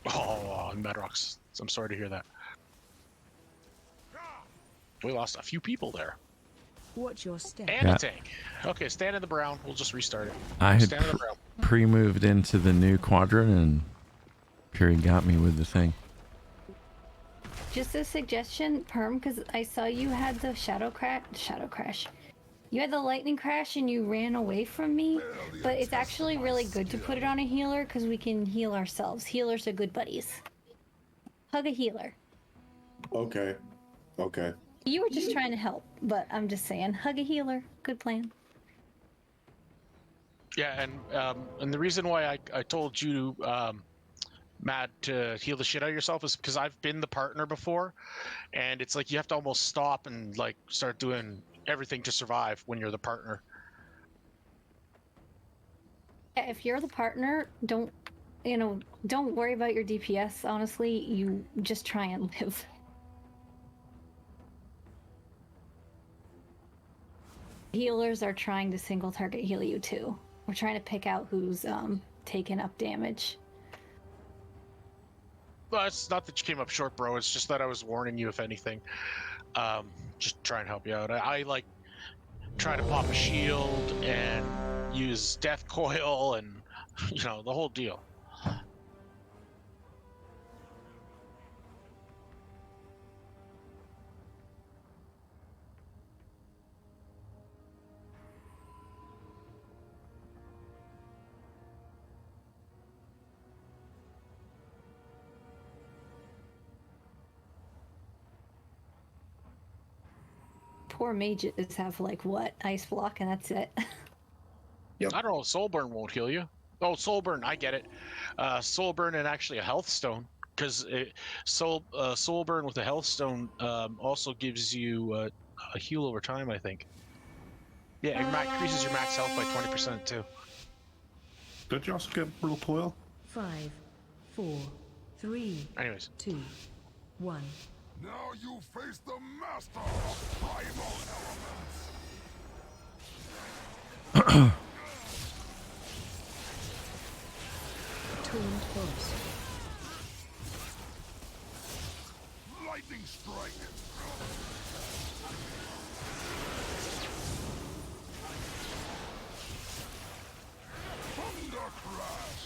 Oh, Madrox, I'm sorry to hear that. We lost a few people there. Watch your step. And a tank. Okay, stand in the brown. We'll just restart it. I had Stand in the brown. pre-moved into the new quadrant and Fury got me with the thing. Just a suggestion, Perm, because I saw you had the shadow crash. You had the lightning crash and you ran away from me, but it's actually really good to put it on a healer because we can heal ourselves. Healers are good buddies. Hug a healer. Okay. Okay. You were just trying to help, but I'm just saying, hug a healer. Good plan. Yeah, and the reason why I told you, Matt, to heal the shit out of yourself is because I've been the partner before, and it's like you have to almost stop and like start doing everything to survive when you're the partner. Yeah, if you're the partner, don't worry about your DPS. Honestly, you just try and live. Healers are trying to single target heal you too. We're trying to pick out who's taking up damage. Well, it's not that you came up short, bro. It's just that I was warning you, if anything. Just try and help you out. I like try to pop a shield and use death coil and the whole deal. Poor mages have like what? Ice block and that's it. I don't know, Soulburn won't heal you. Oh, soul burn. I get it. Soul burn and actually a health stone, because soul burn with a health stone also gives you a heal over time. I think. Yeah, it increases your max health by 20% too. Don't you also get brutal coil? 5, 4, 3, Anyways. 2, 1. Now you face the master of primal elements. Taunt force. Lightning strike. Thunder crash.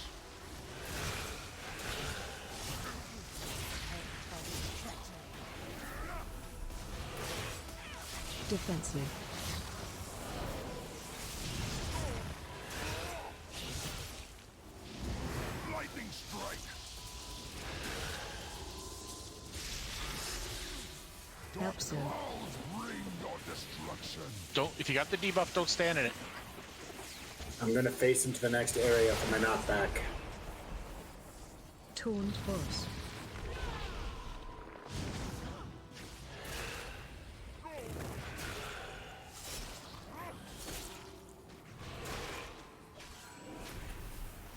Defensive. Lightning strike. Absent. Bring your destruction. Don't. If you got the debuff, don't stand in it. I'm gonna face into the next area for my knockback. Taunt force.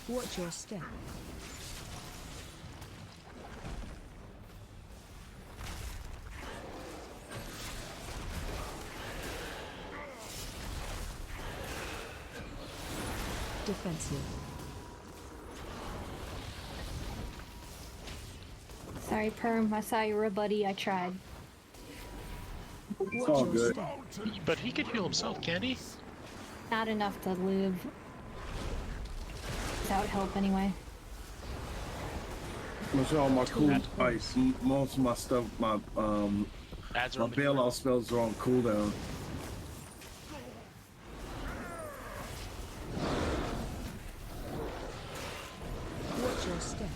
Watch your step. Defensive. Sorry, Perm. I saw you were a buddy. I tried. It's all good. But he could heal himself, can't he? Not enough to live. Without help, anyway. Most all my cool ice. Most of my stuff, my Ads are my on the bailout spells are on cooldown. Watch your step.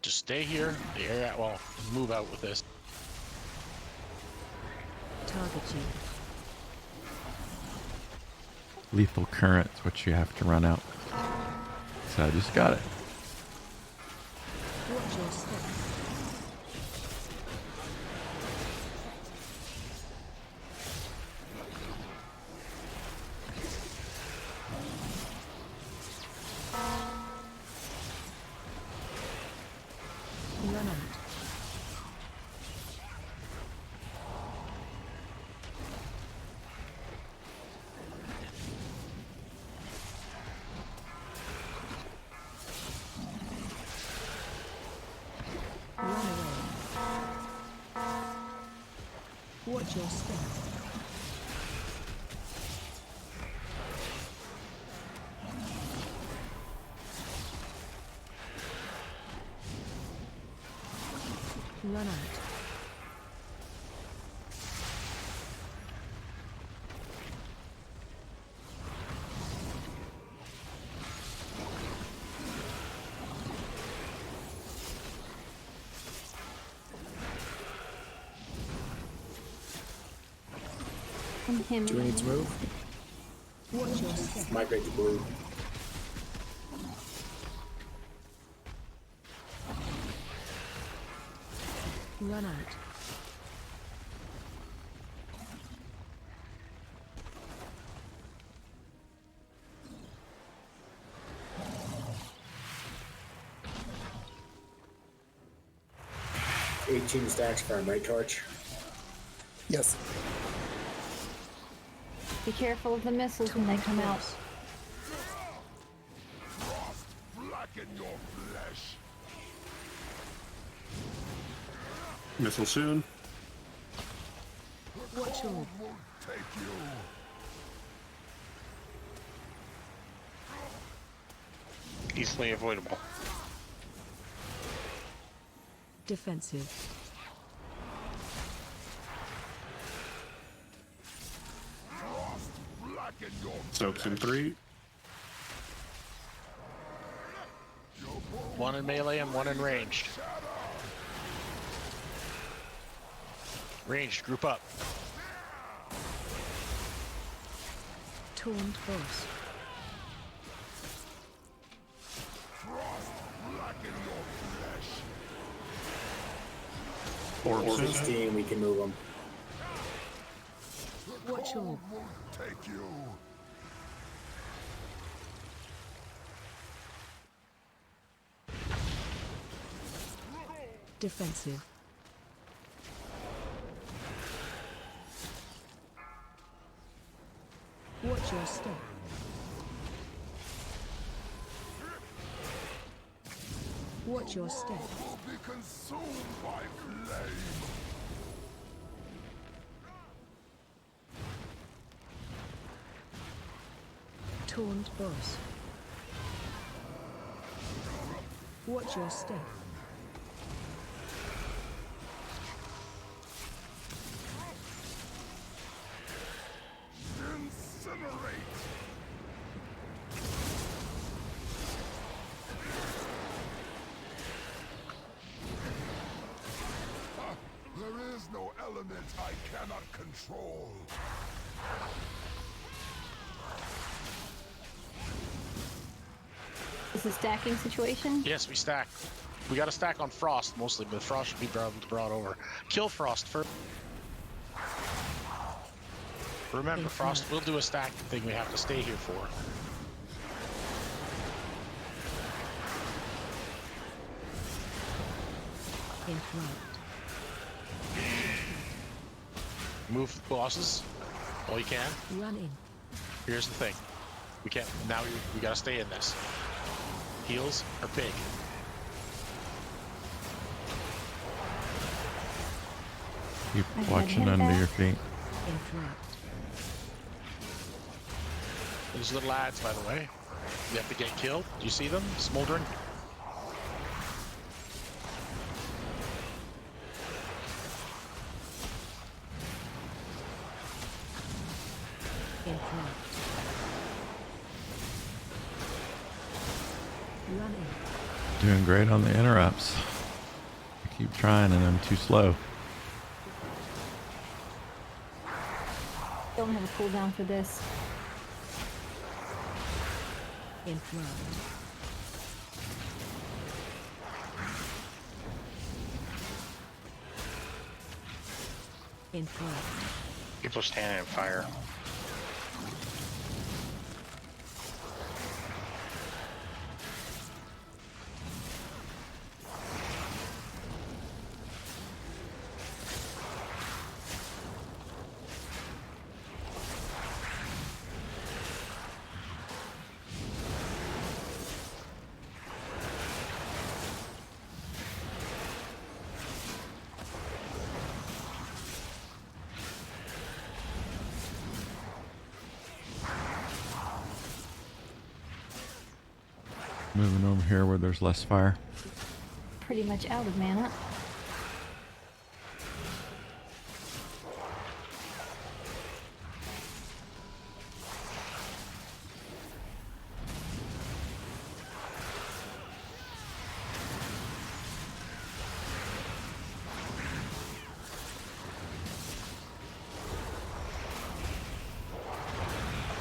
Just stay here. The area. Well, move out with this. Target you. Lethal current's what you have to run out. So I just got it. Watch your step. Run out. Run away. Watch your step. Run out. Him. Do we need to move? Watch your step. Migrate to blue. Run out. $18 stacks for my torch. Yes. Be careful of the missiles when they come out. Frost blacken your flesh. Missile soon. Watch your. Will take you. Easily avoidable. Defensive. Frost blacken your Soaks in 3. One in melee and one in ranged. Ranged, group up. Taunt boss. Orbs in. 16, we can move them. Watch all. Take you. Defensive. Watch your step. Watch your step. Will be consumed by flame. Taunt boss. Watch your step. Incinerate. There is no element I cannot control. Is this a stacking situation? Yes, we stack. We got to stack on Frost mostly, but Frost should be brought over. Kill Frost first. Remember, Frost will do a stack thing we have to stay here for. Interrupt. Move bosses all you can. Run in. Here's the thing. We can't, now we gotta stay in this. Heals are big. Keep watching under your feet. Interrupt. These little ads, by the way. You have to get killed. Do you see them? Smoldering. Interrupt. Run in. Doing great on the interrupts. I keep trying and I'm too slow. Don't have a cooldown for this. Interrupt. Interrupt. People standing in fire. Moving over here where there's less fire. Pretty much out of mana.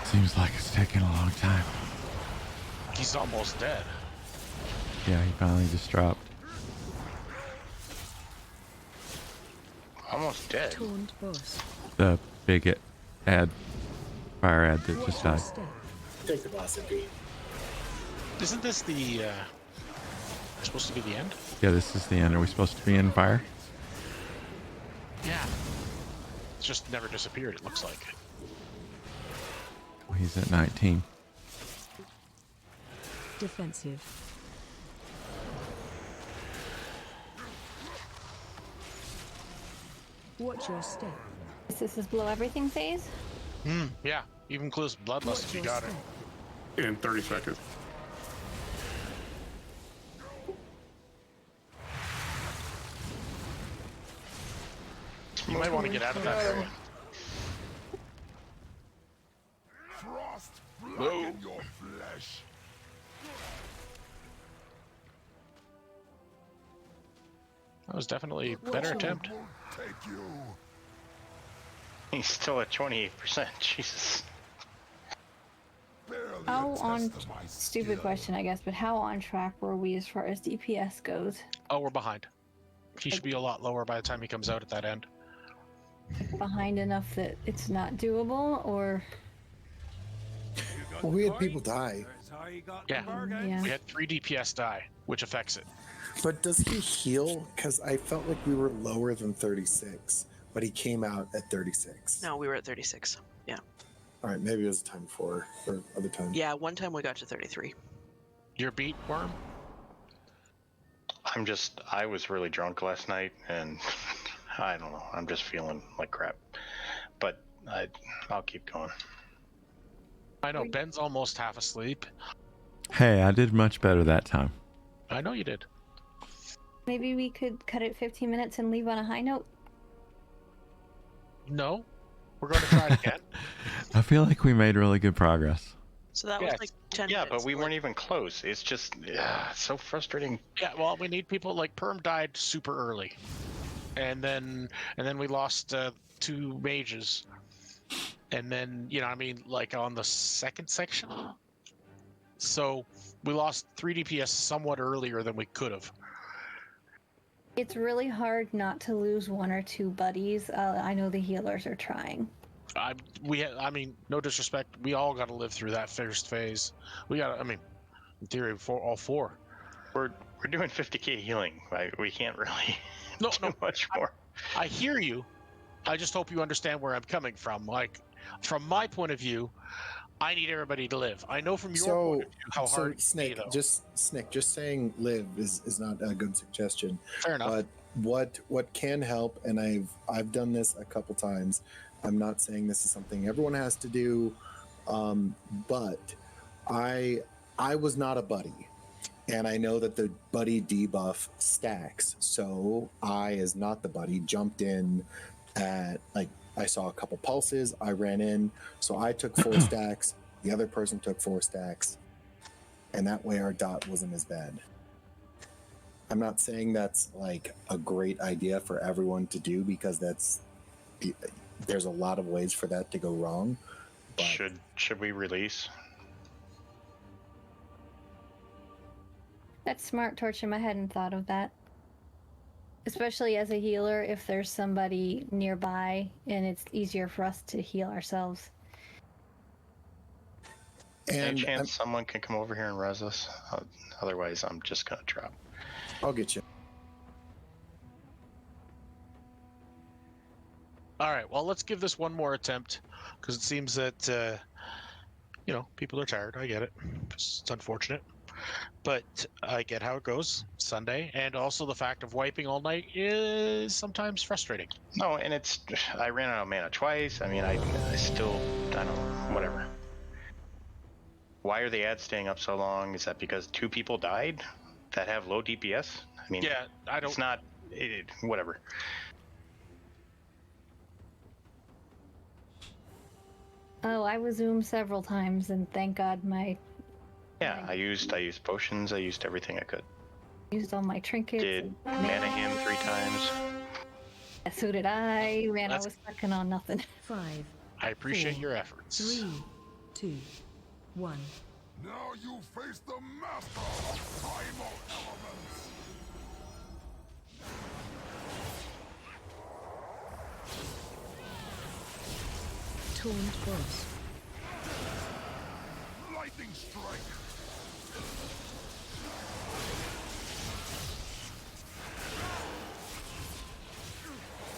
Seems like it's taking a long time. He's almost dead. Yeah, he finally just dropped. Almost dead. Taunt boss. The big ad, fire ad that just died. Take the boss and beat. Isn't this the supposed to be the end? Yeah, this is the end. Are we supposed to be in fire? Yeah. It's just never disappeared, it looks like. He's at 19. Defensive. Watch your step. Is this his blow everything phase? Yeah. Even includes Bloodlust if you got it. In 30 seconds. You might want to get out of that area. Frost Whoa. Your flesh. That was definitely a better attempt. Take you. He's still at 28%. Jesus. How on stupid question, I guess, but how on track were we as far as DPS goes? Oh, we're behind. He should be a lot lower by the time he comes out at that end. Behind enough that it's not doable, or Well, we had people die. Yeah. Yeah. We had 3 DPS die, which affects it. But does he heal? Because I felt like we were lower than 36, but he came out at 36. No, we were at 36. Yeah. All right, maybe it was the time before or other time. Yeah, one time we got to 33. Your beat, Worm? I was really drunk last night, and I don't know. I'm just feeling like crap. But I'll keep going. I know, Ben's almost half asleep. Hey, I did much better that time. I know you did. maybe we could cut it 15 minutes and leave on a high note? No. We're going to try it again. I feel like we made really good progress. So that was like 10 Yeah, minutes. but we weren't even close. It's just it's so frustrating. Yeah, well, we need people like Perm died super early, and then we lost 2 mages, and then I mean, like on the second section. So we lost 3 DPS somewhat earlier than we could have. It's really hard not to lose 1 or 2 buddies. I know the healers are trying. I mean, no disrespect, we all got to live through that first phase. We got, I mean, in theory, for all 4. We're doing 50k healing. We can't really do much more. I hear you. I just hope you understand where I'm coming from. Like, from my point of view, I need everybody to live. I know from your point of view how hard it Snake, is, just saying live is not a good suggestion. Fair enough. But what can help, and I've done this a couple times. I'm not saying this is something everyone has to do, but I was not a buddy, and I know that the buddy debuff stacks. So I, as not the buddy, jumped in at I saw a couple pulses. I ran in, so I took 4 stacks. The other person took 4 stacks, and that way our dot wasn't as bad. I'm not saying that's like a great idea for everyone to do, because there's a lot of ways for that to go wrong. But Should we release? That's smart, Torchum. I hadn't thought of that. Especially as a healer, if there's somebody nearby and it's easier for us to heal ourselves. Any chance someone can come over here and res us? Otherwise, I'm just gonna drop. I'll get you. All right, well, let's give this one more attempt, because it seems that, people are tired. I get it. It's unfortunate. But I get how it goes Sunday, and also the fact of wiping all night is sometimes frustrating. No, and I ran out of mana twice. I mean, I don't know, whatever. Why are the ads staying up so long? Is that because 2 people died that have low DPS? I mean, yeah, I don't. It's not, whatever. Oh, I was zoomed several times, and thank God Yeah, I used potions. I used everything I could. used all my trinkets. Did mana him 3 times. So did I. Man, I was sucking on nothing. 5. I appreciate 4, your efforts. 3, 2, 1. Now you face the master of primal elements. Taunt boss. Lightning strike.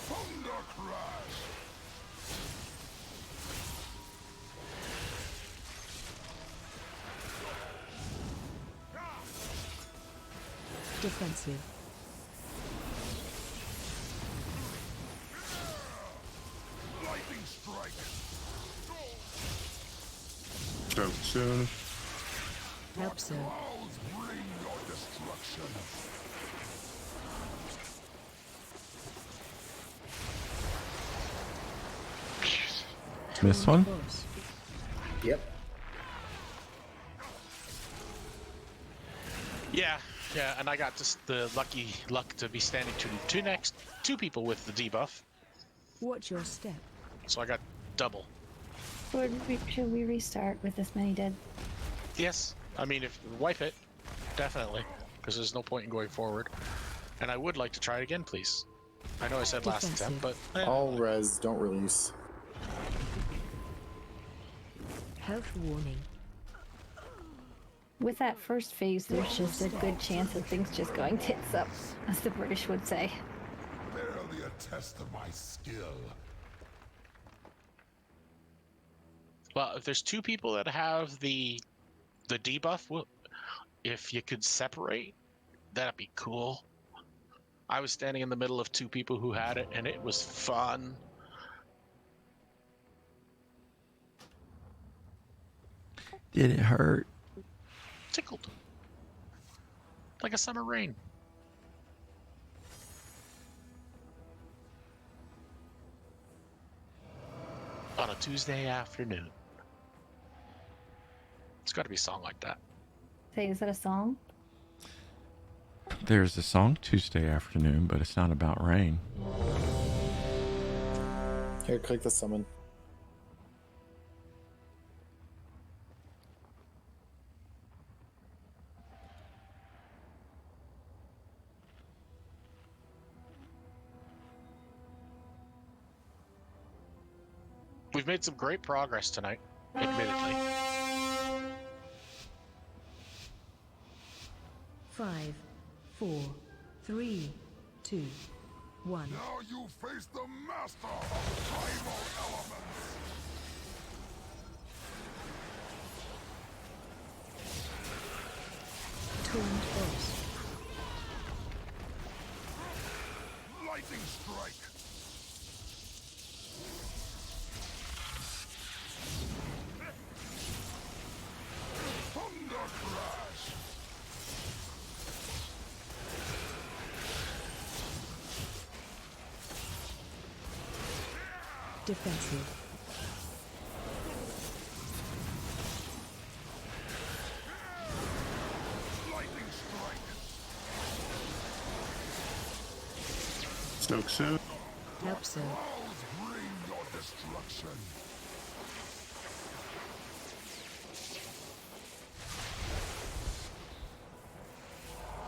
Thunder crash. Defensive. Lightning strike. So soon. Help so. Clouds bring your destruction. Missed one? Yep. Yeah, yeah, and I got just the lucky luck to be standing to two people with the debuff, Watch your step. so I got double. Should we restart with this many dead? Yes, I mean if wipe it, definitely, because there's no point in going forward. And I would like to try it again, please. I know I said last attempt, but All res, don't release. Health warning. With that first phase, there's just a good chance of things just going tits up, as the British would say. Barely a test of my skill. well, if there's two people that have the debuff, well, if you could separate, that'd be cool. I was standing in the middle of two people who had it, and it was fun. Did it hurt? Tickled. Like a summer rain. On a Tuesday afternoon. It's got to be a song like that. Say, is that a song? There's a song Tuesday afternoon, but it's not about rain. Here, click the summon. We've made some great progress tonight, admittedly. 5, 4, 3, 2, 1. Now you face the master of primal elements. Taunt boss. Lightning strike. Thunder crash. Defensive. Lightning strike. Snoke so. Help so. Clouds bring your destruction.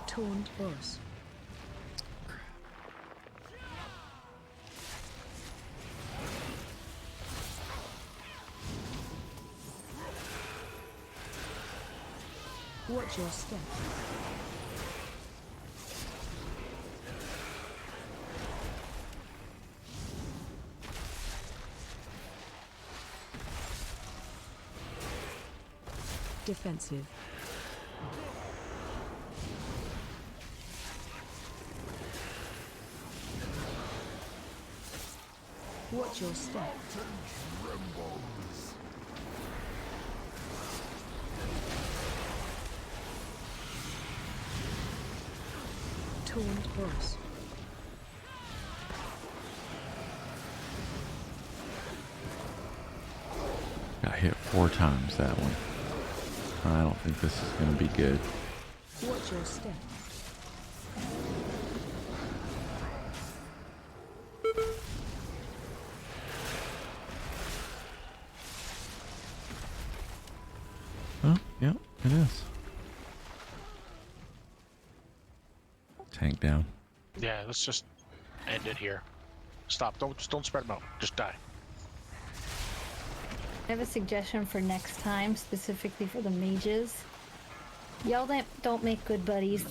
Taunt boss. Watch your step. Defensive. Watch your step. Trembles. Taunt boss. Got hit 4 times that one. I don't think this is going to be good. Watch your step. Oh, yeah, it is. Tank down. Yeah, let's just end it here. Stop. Don't spread them out. Just die. I have a suggestion for next time, specifically for the mages. Y'all don't make good buddies.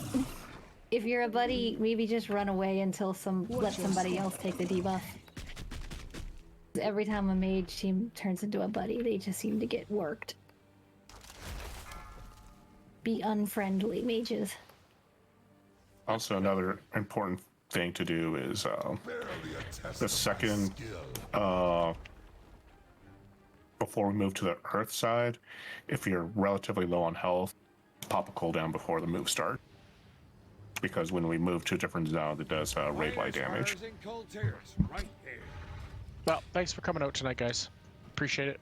If you're a buddy, maybe just run away until let somebody else take the debuff. Every time a mage team turns into a buddy, they just seem to get worked. Be unfriendly, mages. Also, another important thing to do is the second, before we move to the earth side, if you're relatively low on health, pop a cooldown before the move starts. Because when we move to a different zone, it does raid light damage. Well, thanks for coming out tonight, guys. Appreciate it.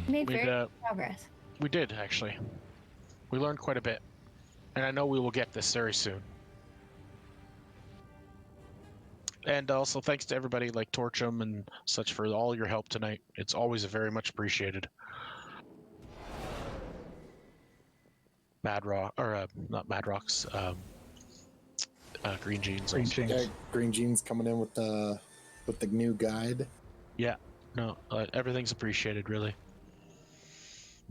Made very good progress. We did, actually. We learned quite a bit. And I know we will get this very soon. And also thanks to everybody like Torchum and such for all your help tonight. It's always very much appreciated. Mad Rock, or not Mad Rocks, Green Jeans. Green also. Jeans. Yeah, Green Jeans coming in with the new guide. Yeah, no, everything's appreciated, really.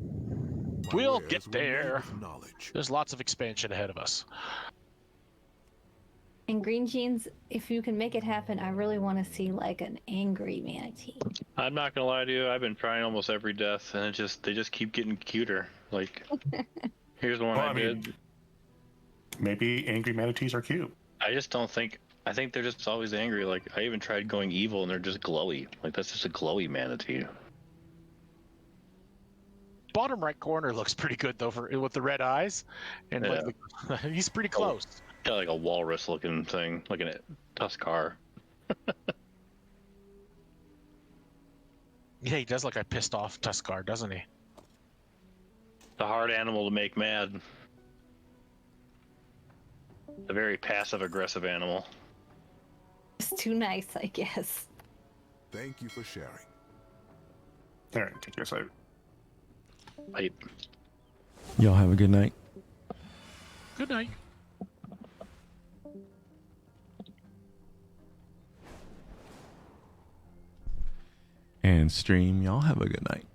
My We'll wares get were made there. with knowledge. There's lots of expansion ahead of us. And Green Jeans, if you can make it happen, I really want to see like an angry manatee. I'm not gonna lie to you. I've been trying almost every death, and they just keep getting cuter. Like, here's the one I did. Maybe angry manatees are cute. I just don't think. I think they're just always angry. Like, I even tried going evil, and they're just glowy. Like, that's just a glowy manatee. Bottom right corner looks pretty good though, with the red eyes, and Yeah. like he's pretty close. Got like a walrus-looking thing, like a Tuskar. Yeah, he does look like a pissed off Tuskar, doesn't he? The hard animal to make mad. A very passive-aggressive animal. It's too nice, I guess. Thank you for sharing. All right, take care, later. Bye. Y'all have a good night. Good night. And stream, y'all have a good night.